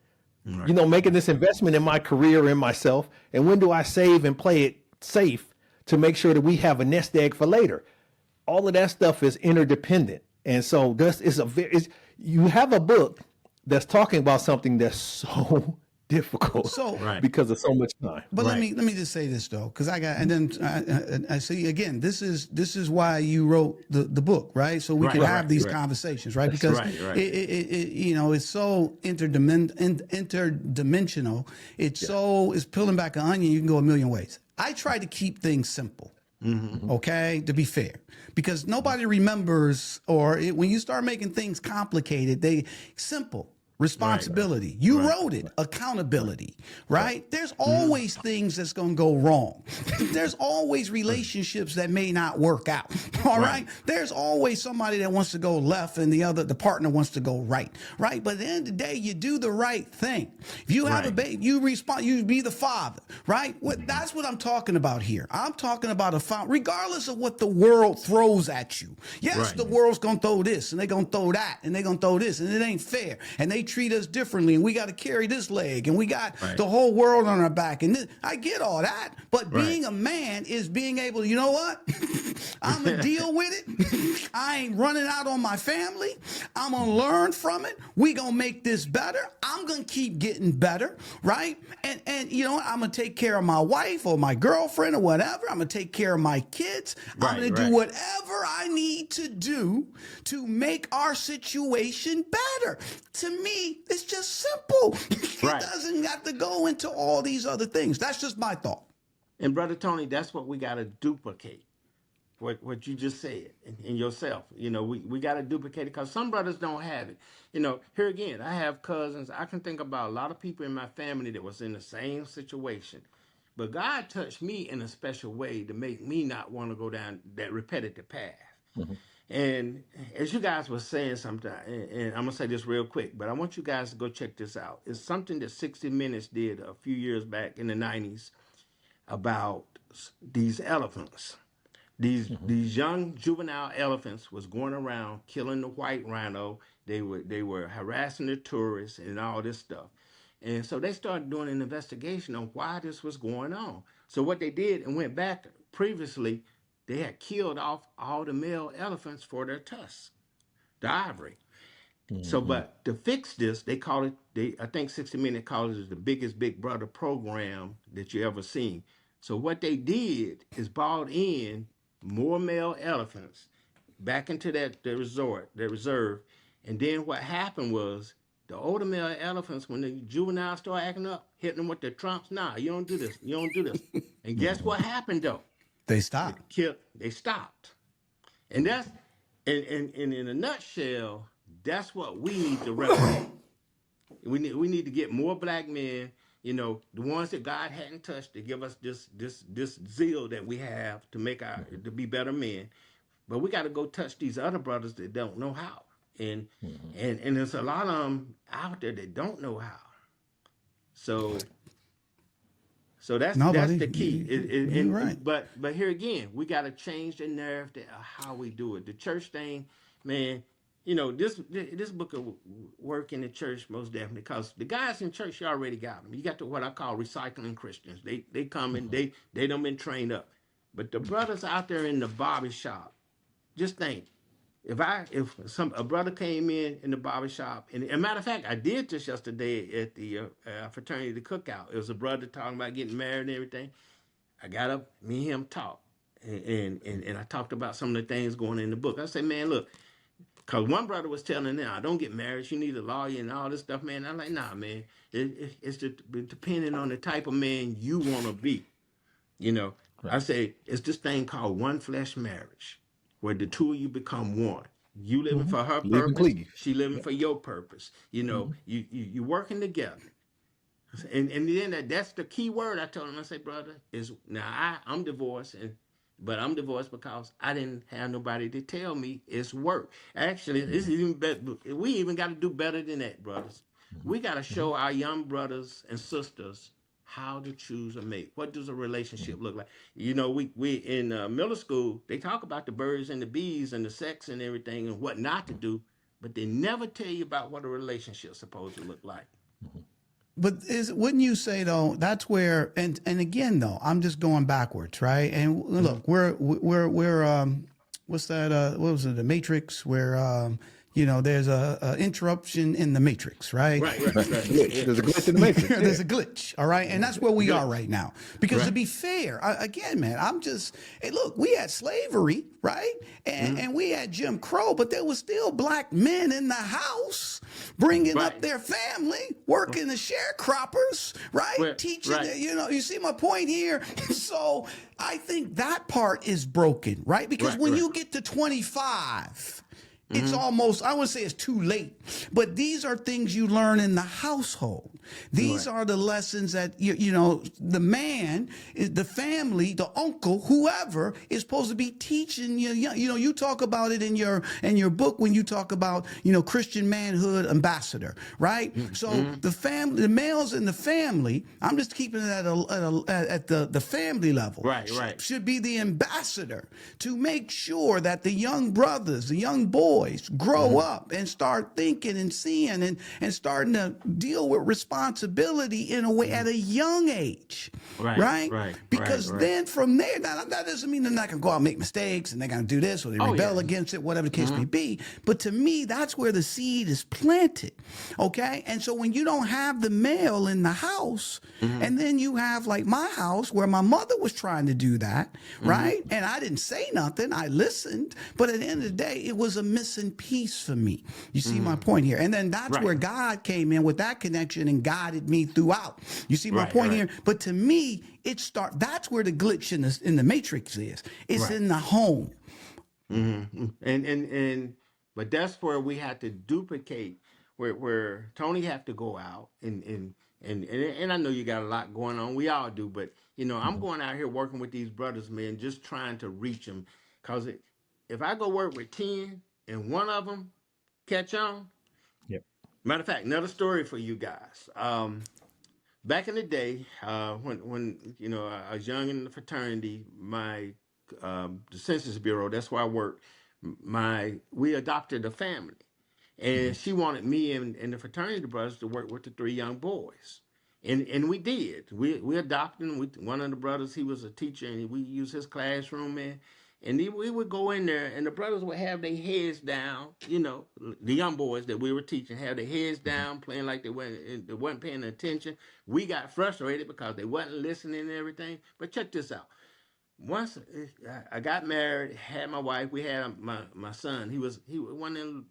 Making this investment in my career, in myself. And when do I save and play it safe to make sure that we have a nest egg for later? All of that stuff is interdependent. And so this is you have a book that's talking about something that's so difficult, So because of so much time. But let me just say this though, because and then I see again. This is why you wrote the book, right? So we can have these conversations, right? Because it's so interdimensional. It's peeling back an onion. You can go a million ways. I try to keep things simple. Okay, to be fair, because nobody remembers, when you start making things complicated, simple. Responsibility. You wrote it. Accountability, right? There's always things that's going to go wrong. There's always relationships that may not work out. All right. There's always somebody that wants to go left and the partner wants to go right. Right. But at the end of the day, you do the right thing. If you have a baby, you be the father, right? That's what I'm talking about here. I'm talking about regardless of what the world throws at you. Yes, the world's going to throw this and they're going to throw that and they're going to throw this and it ain't fair. And they treat us differently and we got to carry this leg and we got the whole world on our back. And I get all that. But being a man is being able to, you know what? I'm going to deal with it. I ain't running out on my family. I'm going to learn from it. We going to make this better. I'm going to keep getting better. Right. And you know what? I'm going to take care of my wife or my girlfriend or whatever. I'm going to take care of my kids. I'm going to do whatever I need to do to make our situation better. To me, it's just simple. It doesn't have to go into all these other things. That's just my thought. And Brother Tony, that's what we got to duplicate. What you just said in yourself. You know, we got to duplicate it because some brothers don't have it. You know, here again, I have cousins. I can think about a lot of people in my family that was in the same situation. But God touched me in a special way to make me not want to go down that repetitive path. And as you guys were saying something, and I'm going to say this real quick, but I want you guys to go check this out. It's something that 60 Minutes did a few years back in the 90s about these elephants. These young juvenile elephants was going around killing the white rhino. They were harassing the tourists and all this stuff. And so they started doing an investigation on why this was going on. So what they did and went back previously, they had killed off all the male elephants for their tusks, the ivory. So, but to fix this, they call it, I think 60 Minutes calls it the biggest Big Brother program that you ever seen. So what they did is brought in more male elephants back into the reserve. And then what happened was the older male elephants, when the juveniles started acting up, hitting them with their trunks, nah, you don't do this, you don't do this. And guess what happened though? They stopped. They stopped. And that's, and in a nutshell, that's what we need to replicate. We need to get more black men, you know, the ones that God hadn't touched, to give us this zeal that we have to to be better men. But we got to go touch these other brothers that don't know how. And there's a lot of them out there that don't know how. So that's the key. You're right. But here again, we got to change the narrative of how we do it. The church thing, man. You know, this book will work in the church most definitely, because the guys in church, you already got them. You got what I call recycling Christians. They come and they done been trained up. But the brothers out there in the barbershop, just think, if a brother came in the barbershop, and as a matter of fact, I did this yesterday at the fraternity cookout. It was a brother talking about getting married and everything. I got up, me and him talked, and I talked about some of the things going in the book. I said, man, look. Because one brother was telling them, I don't get married, you need a lawyer and all this stuff, man. I'm like, nah, man. It's depending on the type of man you want to be. You know, I say it's this thing called one flesh marriage, where the two of you become one. You living for her purpose, she living for your purpose. You know, you working together. And then that's the key word I told him. I say, brother, is now I'm divorced, but I'm divorced because I didn't have nobody to tell me it's work. Actually, it's even better. We even got to do better than that, brothers. We got to show our young brothers and sisters how to choose a mate. What does a relationship look like? You know, we in middle school, they talk about the birds and the bees and the sex and everything and what not to do, but they never tell you about what a relationship's supposed to look like. But wouldn't you say though, that's where, and again though, I'm just going backwards, right? And look, we're what's that? What was it? The Matrix, where there's a interruption in the Matrix, right? Right. There's a glitch in the matrix. There's a glitch, all right? And that's where we are right now. Because to be fair, again, man, hey, look, we had slavery, right? And we had Jim Crow, but there was still black men in the house bringing up their family, working the sharecroppers, right? Teaching, you see my point here? So I think that part is broken, right? Because when you get to 25, it's almost, I wouldn't say it's too late, but these are things you learn in the household. These are the lessons that, the man, the family, the uncle, whoever is supposed to be teaching you. You talk about it in your book when you talk about, Christian Manhood Ambassador, right? So the males in the family, I'm just keeping it at the family level. Right. Should be the ambassador to make sure that the young brothers, the young boys grow up and start thinking and seeing and starting to deal with responsibility in a way at a young age. Right. Because then from there, now that doesn't mean they're not going to go out and make mistakes and they're going to do this or they rebel against it, whatever the case may be. But to me, that's where the seed is planted. Okay. And so when you don't have the male in the house, and then you have like my house where my mother was trying to do that, right? And I didn't say nothing. I listened. But at the end of the day, it was a missing piece for me. You see my point here? And then that's where God came in with that connection and guided me throughout. You see my point here? But to me, that's where the glitch in the matrix is. It's in the home. But that's where we had to duplicate, where Tony have to go out and I know you got a lot going on. We all do, but I'm going out here working with these brothers, man, just trying to reach them. Because if I go work with 10 and one of them catch on, matter of fact, another story for you guys. Back in the day, when I was young in the fraternity, the Census Bureau, that's where I worked. We adopted a family, and she wanted me and the fraternity brothers to work with the 3 young boys, and we did. We adopted them. One of the brothers, he was a teacher, and we used his classroom, man. And we would go in there, and the brothers would have their heads down. The young boys that we were teaching have their heads down, playing like they weren't paying attention. We got frustrated because they wasn't listening and everything. But check this out. Once I got married, had my wife, we had my son. He was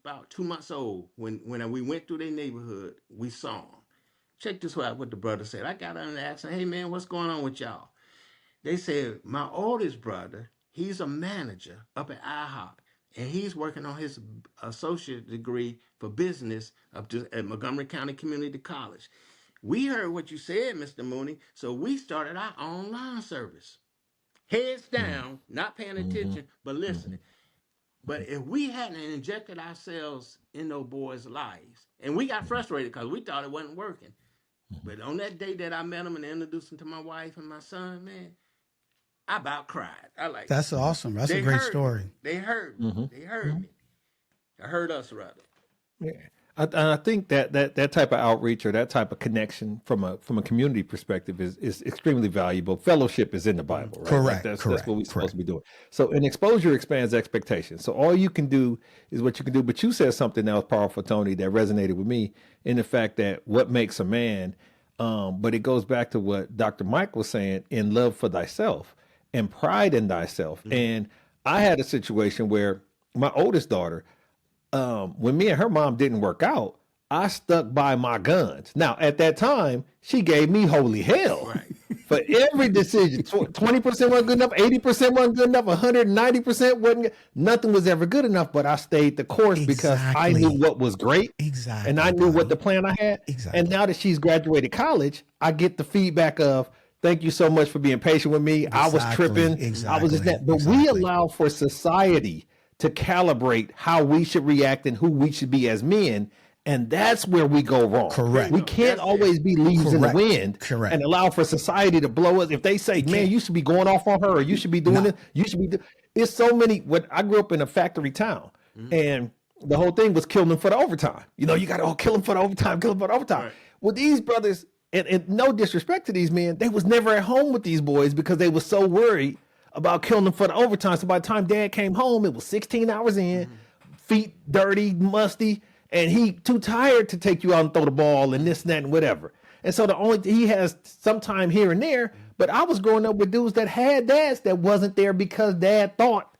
about 2 months old when we went through their neighborhood. We saw him. Check this out. What the brother said. I got on and asked him, "Hey man, what's going on with y'all?" They said, "My oldest brother, he's a manager up at IHOP, and he's working on his associate degree for business at Montgomery County Community College. We heard what you said, Mr. Mauney, so we started our online service. Heads down, not paying attention, but listening. But if we hadn't injected ourselves in those boys' lives, and we got frustrated because we thought it wasn't working. But on that day that I met him and introduced him to my wife and my son, man, I about cried. That's awesome. That's a great story. They heard me. They heard me. I heard us, rather. Yeah. I think that type of outreach or that type of connection from a community perspective is extremely valuable. Fellowship is in the Bible, right? Correct. That's what we're supposed to be doing. So an exposure expands expectations. So all you can do is what you can do. But you said something that was powerful, Tony, that resonated with me in the fact that what makes a man, but it goes back to what Dr. Mike was saying, in love for thyself and pride in thyself. And I had a situation where my oldest daughter, when me and her mom didn't work out, I stuck by my guns. Now, at that time, she gave me holy hell. Right. For every decision. 20% wasn't good enough, 80% wasn't good enough, 190% wasn't. Nothing was ever good enough, but I stayed the course because I knew what was great. Exactly. And I knew what the plan I had. Exactly. And now that she's graduated college, I get the feedback of, thank you so much for being patient with me. I was tripping. I was just that. But we allow for society to calibrate how we should react and who we should be as men. And that's where we go wrong. Correct. We can't always be leaves in the wind and allow for society to blow us. If they say, man, you should be going off on her, or you should be doing this, you should be. It's so many. I grew up in a factory town, and the whole thing was kill them for the overtime. You got to kill them for the overtime, kill them for the overtime. Right. Well, these brothers, and no disrespect to these men, they was never at home with these boys because they were so worried about killing them for the overtime. So by the time dad came home, it was 16 hours in, feet dirty, musty, and he too tired to take you out and throw the ball and this and that and whatever. And so he has some time here and there, but I was growing up with dudes that had dads that wasn't there because dad thought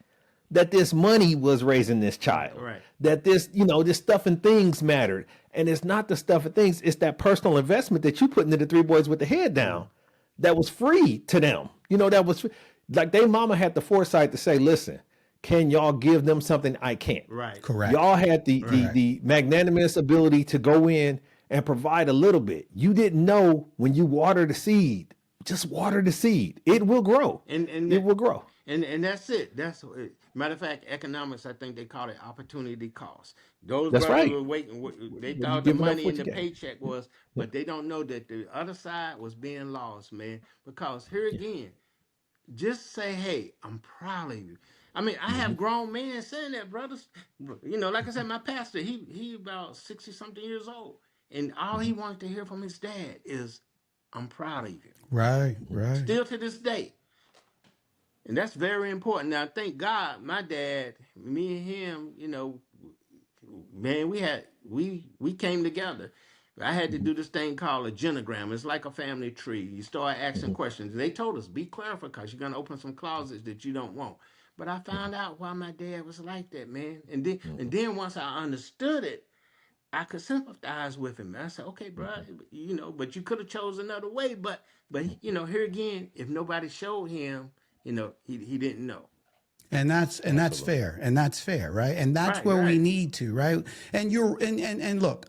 that this money was raising this child, Right. that this, this stuff and things mattered. And it's not the stuff and things, it's that personal investment that you put into the three boys with the head down that was free to them. That was like they mama had the foresight to say, listen, can y'all give them something I can't? Right. Correct. Y'all had the magnanimous ability to go in and provide a little bit. You didn't know when you water the seed, just water the seed. It will grow. And it will grow. And that's it. Matter of fact, economics, I think they call it opportunity cost. Those That's brothers right. were waiting. They When thought you the giving up money what in you the got. paycheck was, but they don't know that the other side was being lost, man. Because here again, just say, hey, I'm proud of you. I mean, I have grown men saying that, brothers. Like I said, my pastor, he about 60 something years old, and all he wanted to hear from his dad is, I'm proud of you. Right. Still to this day. And that's very important. Now, thank God, my dad, me and him, man, we came together. I had to do this thing called a genogram. It's like a family tree. You start asking questions. They told us, be careful because you're going to open some closets that you don't want. But I found out why my dad was like that, man. And then once I understood it, I could sympathize with him. I said, okay, bro, but you could have chose another way. But here again, if nobody showed him, he didn't know. And that's fair, right? And that's Right, where we right. need to, right? And look,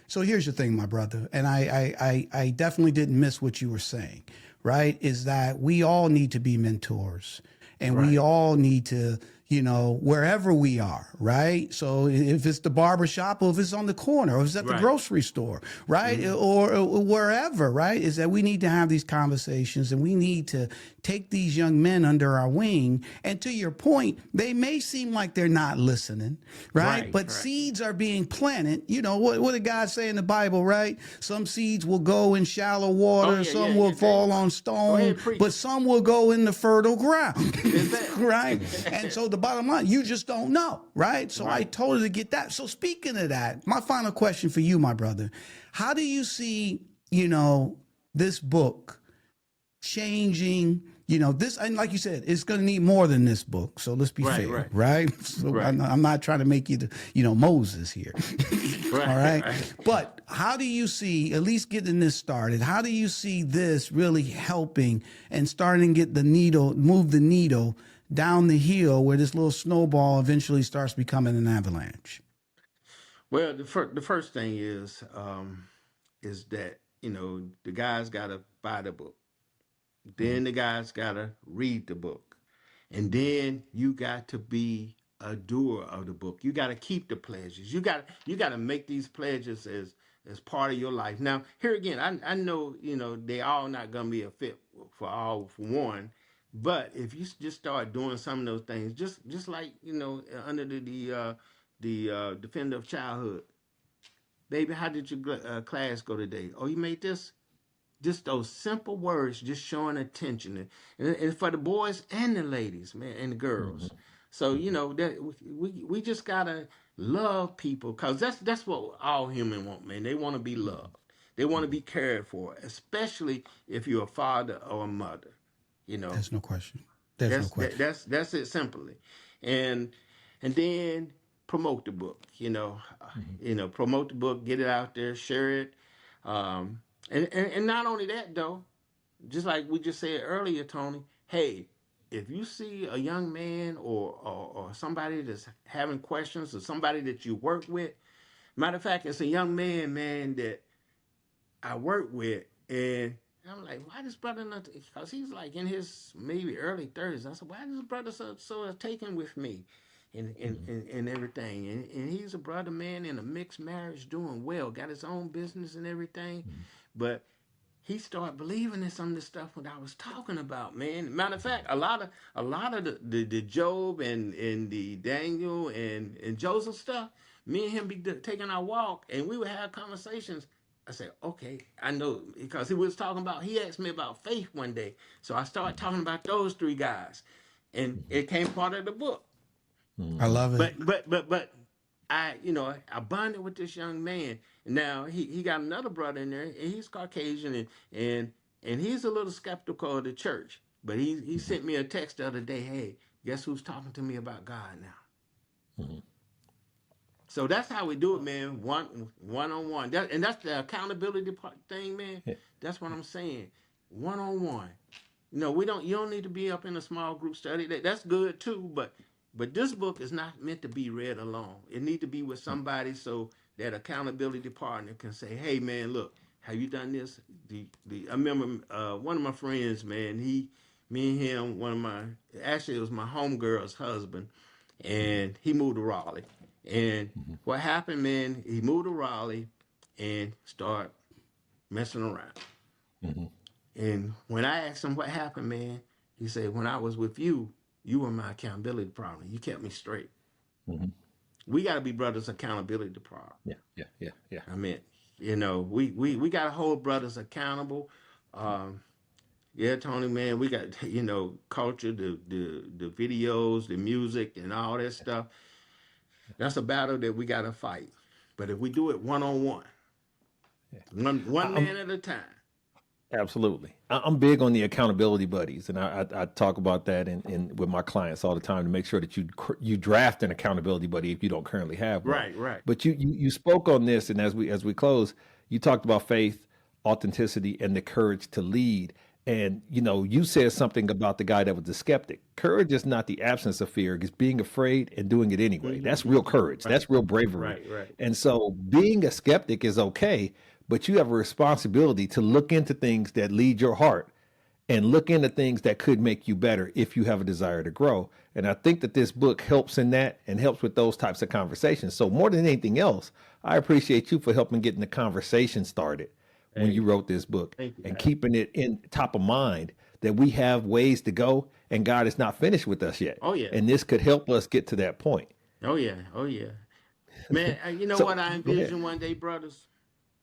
so here's the thing, my brother, and I definitely didn't miss what you were saying, right? Is that we all need to be mentors, and we all need to, wherever we are, right? So if it's the barbershop, or if it's on the corner, or if it's at the Right. grocery store, right? Or wherever, right? Is that we need to have these conversations, and we need to take these young men under our wing. And to your point, they may seem like they're not listening, right? Right, But right. seeds are being planted. What did God say in the Bible, right? Some seeds will go in shallow water, Oh, yeah, some yeah, will yeah, fall on Go stone, ahead, preach. but some will go in the fertile ground, that. right? And so the bottom line, you just don't know, right? So I Right. totally get that. So speaking of that, my final question for you, my brother, how do you see, this book changing, this, and like you said, it's going to need more than this book. So let's be Right, fair, right. right? So Right. I'm not trying to make you Moses here. Right, All right. right. But how do you see, at least getting this started, how do you see this really helping and starting to get move the needle down the hill where this little snowball eventually starts becoming an avalanche? Well, the first thing is that the guys got to buy the book. Then the guys got to read the book. And then you got to be a doer of the book. You got to keep the pledges. You got to make these pledges as part of your life. Now, here again, I know, they all not going to be a fit for one. But if you just start doing some of those things, just like, under the Defender of Childhood. Baby, how did your class go today? Oh, you made this? Just those simple words, just showing attention, and for the boys and the ladies, man, and the girls. So that we just gotta love people, cause that's what all humans want, man. They want to be loved. They want to be cared for, especially if you're a father or a mother. There's no question. There's no question. That's it simply, and then promote the book. Promote the book, get it out there, share it. And not only that though, just like we just said earlier, Tony, hey, if you see a young man or somebody that's having questions, or somebody that you work with, matter of fact, it's a young man that I work with, and I'm like, why this brother not? Because he's like in his maybe early 30s. I said, why this brother so taken with me? And everything, and he's a brother, man, in a mixed marriage, doing well, got his own business and everything, but he started believing in some of the stuff that I was talking about, man. Matter of fact, a lot of the Job and the Daniel and Joseph stuff, me and him be taking our walk, and we would have conversations. I said, okay, I know, because he asked me about faith one day. So I started talking about those three guys, and it came part of the book. I love it. But I bonded with this young man. Now he got another brother in there, and he's Caucasian, and he's a little skeptical of the church. But he sent me a text the other day. Hey, guess who's talking to me about God now? So that's how we do it, man. One on one. And that's the accountability thing, man. Yeah. That's what I'm saying. One on one. You don't need to be up in a small group study. That's good too, but this book is not meant to be read alone. It needs to be with somebody so that accountability partner can say, hey man, look, have you done this? I remember one of my friends, man, me and him, it was my homegirl's husband, and he moved to Raleigh. And what happened, man, he moved to Raleigh and started messing around. And when I asked him what happened, man, he said, when I was with you, you were my accountability partner. You kept me straight. We got to be brothers' accountability partner. Yeah. I mean, we got to hold brothers accountable. Yeah, Tony, man, we got, culture, the videos, the music, and all that stuff. That's a battle that we got to fight. But if we do it one-on-one, one man at a time. Absolutely. I'm big on the accountability buddies, and I talk about that in with my clients all the time to make sure that you draft an accountability buddy if you don't currently have one. Right. But you spoke on this, and as we close, you talked about faith, authenticity, and the courage to lead. And you said something about the guy that was the skeptic. Courage is not the absence of fear; it's being afraid and doing it anyway. That's real courage. That's real bravery. Right. And so, being a skeptic is okay. But you have a responsibility to look into things that lead your heart and look into things that could make you better if you have a desire to grow. And I think that this book helps in that and helps with those types of conversations. So more than anything else, I appreciate you for helping getting the conversation started when you wrote this book and keeping it in top of mind that we have ways to go and God is not finished with us yet. Oh, yeah. And this could help us get to that point. Oh, yeah. Man, what I envision one day, brothers?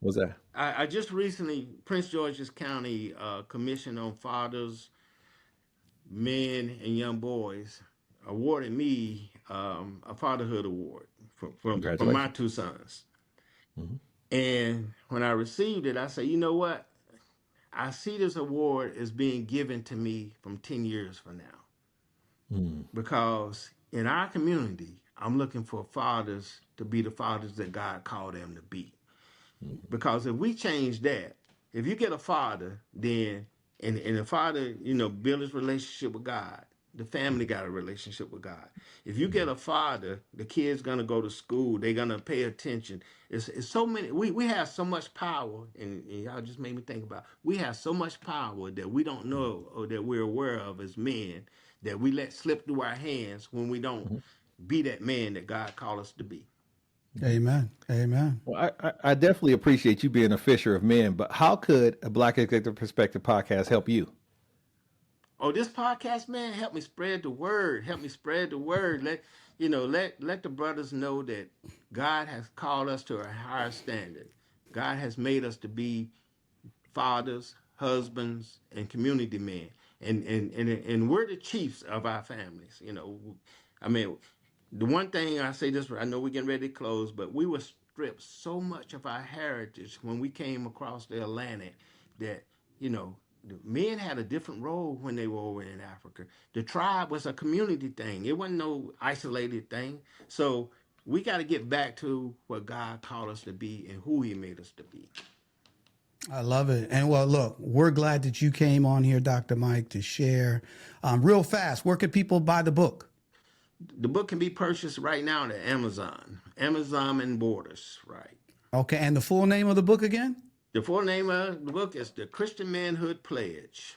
What's that? I just recently, Prince George's County Commission on Fathers, Men, and Young Boys awarded me a fatherhood award from my two sons. And when I received it, I said, you know what? I see this award as being given to me from 10 years from now. Because in our community, I'm looking for fathers to be the fathers that God called them to be. Because if we change that, if you get a father, then and the father, build his relationship with God, the family got a relationship with God. If you get a father, the kid's gonna go to school, they're gonna pay attention. It's so many. We have so much power, and y'all just made me think about. We have so much power that we don't know or that we're aware of as men that we let slip through our hands when we don't be that man that God called us to be. Amen. Well, I definitely appreciate you being a fisher of men, but how could a Black Executive Perspective podcast help you? Oh, this podcast, man, help me spread the word. Let the brothers know that God has called us to a higher standard. God has made us to be fathers, husbands, and community men. And we're the chiefs of our families. The one thing I say this, I know we're getting ready to close, but we were stripped so much of our heritage when we came across the Atlantic that, the men had a different role when they were over in Africa. The tribe was a community thing. It wasn't no isolated thing. So we got to get back to what God called us to be and who he made us to be. I love it. And well, look, we're glad that you came on here, Dr. Mike, to share. Real fast, where can people buy the book? The book can be purchased right now at Amazon and Borders, right? Okay, and the full name of the book again? The full name of the book is The Christian Manhood Pledge.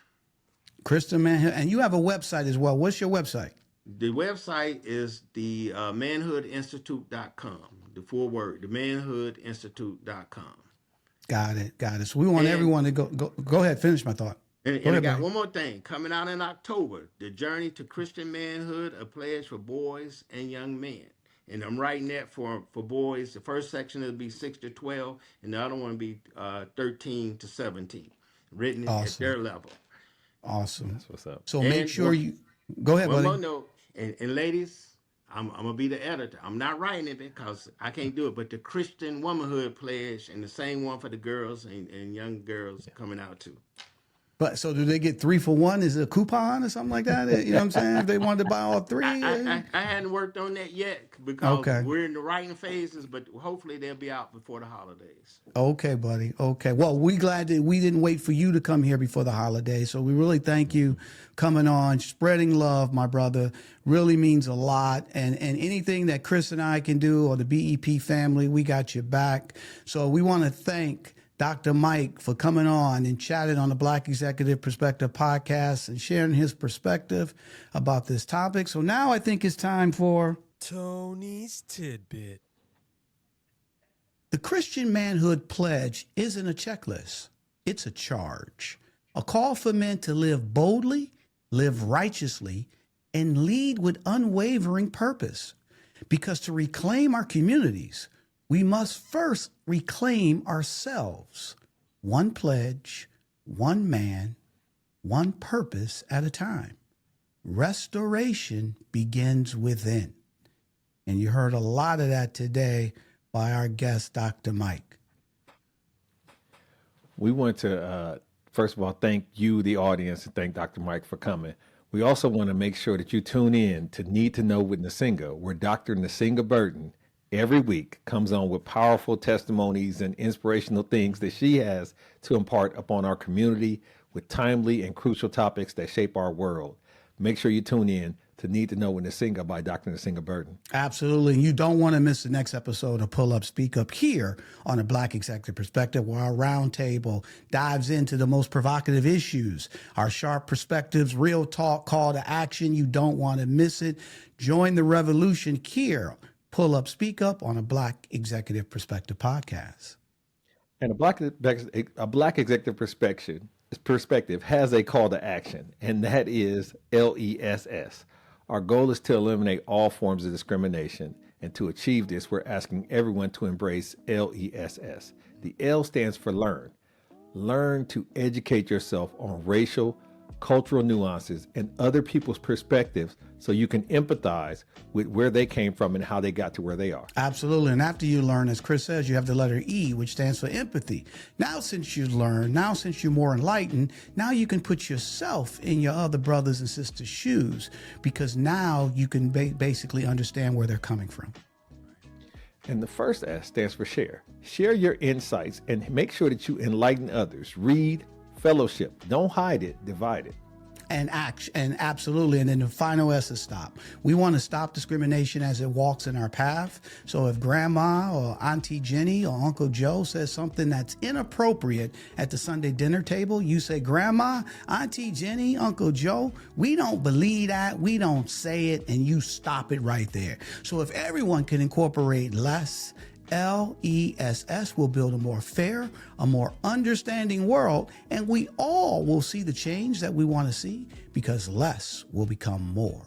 Christian Manhood, and you have a website as well. What's your website? The website is the manhoodinstitute.com, the full word, the manhoodinstitute.com. Got it. So we want everyone to go ahead, finish my thought. And I got one more thing coming out in October, The Journey to Christian Manhood, a pledge for boys and young men. And I'm writing that for boys. The first section will be 6 to 12, and the other one will be 13 to 17, written at Awesome. their level. Awesome. That's what's up. So make And sure you go ahead, one buddy. more note, and ladies, I'm gonna be the editor. I'm not writing it because I can't do it. But the Christian Womanhood Pledge, and the same one for the girls and young girls coming out too. But so do they get 3 for 1? Is it a coupon or something like that? You know what I'm saying? If they wanted to buy all 3. I hadn't worked on that yet because Okay. we're in the writing phases, but hopefully they'll be out before the holidays. Okay, buddy. Okay. Well, we glad that we didn't wait for you to come here before the holidays. So we really thank you coming on, spreading love, my brother. Really means a lot. And anything that Chris and I can do, or the BEP family, we got your back. So we want to thank Dr. Mike for coming on and chatting on the Black Executive Perspective podcast and sharing his perspective about this topic. So now I think it's time for Tony's Tidbit. the Christian Manhood Pledge isn't a checklist. It's a charge, a call for men to live boldly, live righteously, and lead with unwavering purpose. Because to reclaim our communities, we must first reclaim ourselves. One pledge, one man, one purpose at a time. Restoration begins within. And you heard a lot of that today by our guest, Dr. Mike. We want to, first of all, thank you, the audience, and thank Dr. Mike for coming. We also want to make sure that you tune in to Need to Know with Nsinga, where Dr. Nsinga Burton every week comes on with powerful testimonies and inspirational things that she has to impart upon our community with timely and crucial topics that shape our world. Make sure you tune in to Need to Know with Nsinga by Dr. Nsinga Burton. Absolutely. And you don't want to miss the next episode of Pull Up, Speak Up here on a Black Executive Perspective, where our roundtable dives into the most provocative issues, our sharp perspectives, real talk, call to action. You don't want to miss it. Join the revolution here. Pull Up, Speak Up on a Black Executive Perspective podcast. And a Black Executive Perspective has a call to action, and that is LESS. Our goal is to eliminate all forms of discrimination, and to achieve this, we're asking everyone to embrace LESS. The L stands for learn. Learn to educate yourself on racial, cultural nuances, and other people's perspectives so you can empathize with where they came from and how they got to where they are. Absolutely. And after you learn, as Chris says, you have the letter E, which stands for empathy. Now, since you've learned, now since you're more enlightened, now you can put yourself in your other brothers and sisters' shoes, because now you can basically understand where they're coming from. And the first S stands for share. Share your insights and make sure that you enlighten others. Read, fellowship. Don't hide it, divide it. And act, and absolutely. And then the final S is stop. We want to stop discrimination as it walks in our path. So if grandma or Auntie Jenny or Uncle Joe says something that's inappropriate at the Sunday dinner table, you say, Grandma, Auntie Jenny, Uncle Joe, we don't believe that. We don't say it. And you stop it right there. So if everyone can incorporate less, LESS, will build a more fair, a more understanding world, and we all will see the change that we want to see, because less will become more.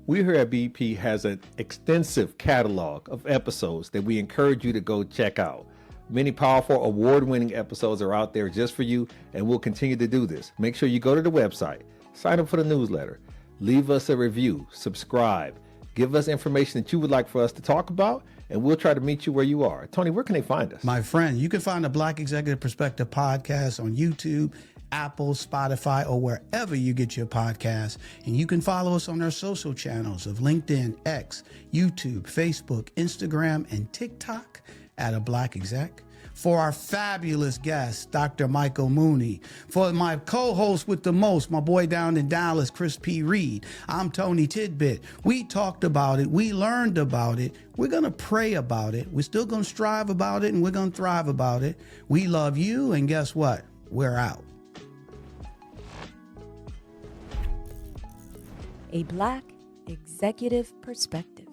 We here at BP has an extensive catalog of episodes that we encourage you to go check out. Many powerful award-winning episodes are out there just for you, and we'll continue to do this. Make sure you go to the website, sign up for the newsletter, leave us a review, subscribe, give us information that you would like for us to talk about, and we'll try to meet you where you are. Tony, where can they find us? My friend, you can find the Black Executive Perspective podcast on YouTube, Apple, Spotify, or wherever you get your podcasts. And you can follow us on our social channels of LinkedIn, X, YouTube, Facebook, Instagram, and TikTok at a Black Exec. For our fabulous guest, Dr. Michael Mauney. For my co-host with the most, my boy down in Dallas, Chris P. Reed. I'm Tony Tidbit. We talked about it. We learned about it. We're going to pray about it. We're still going to strive about it, and we're going to thrive about it. We love you, and guess what? We're out. A Black Executive Perspective.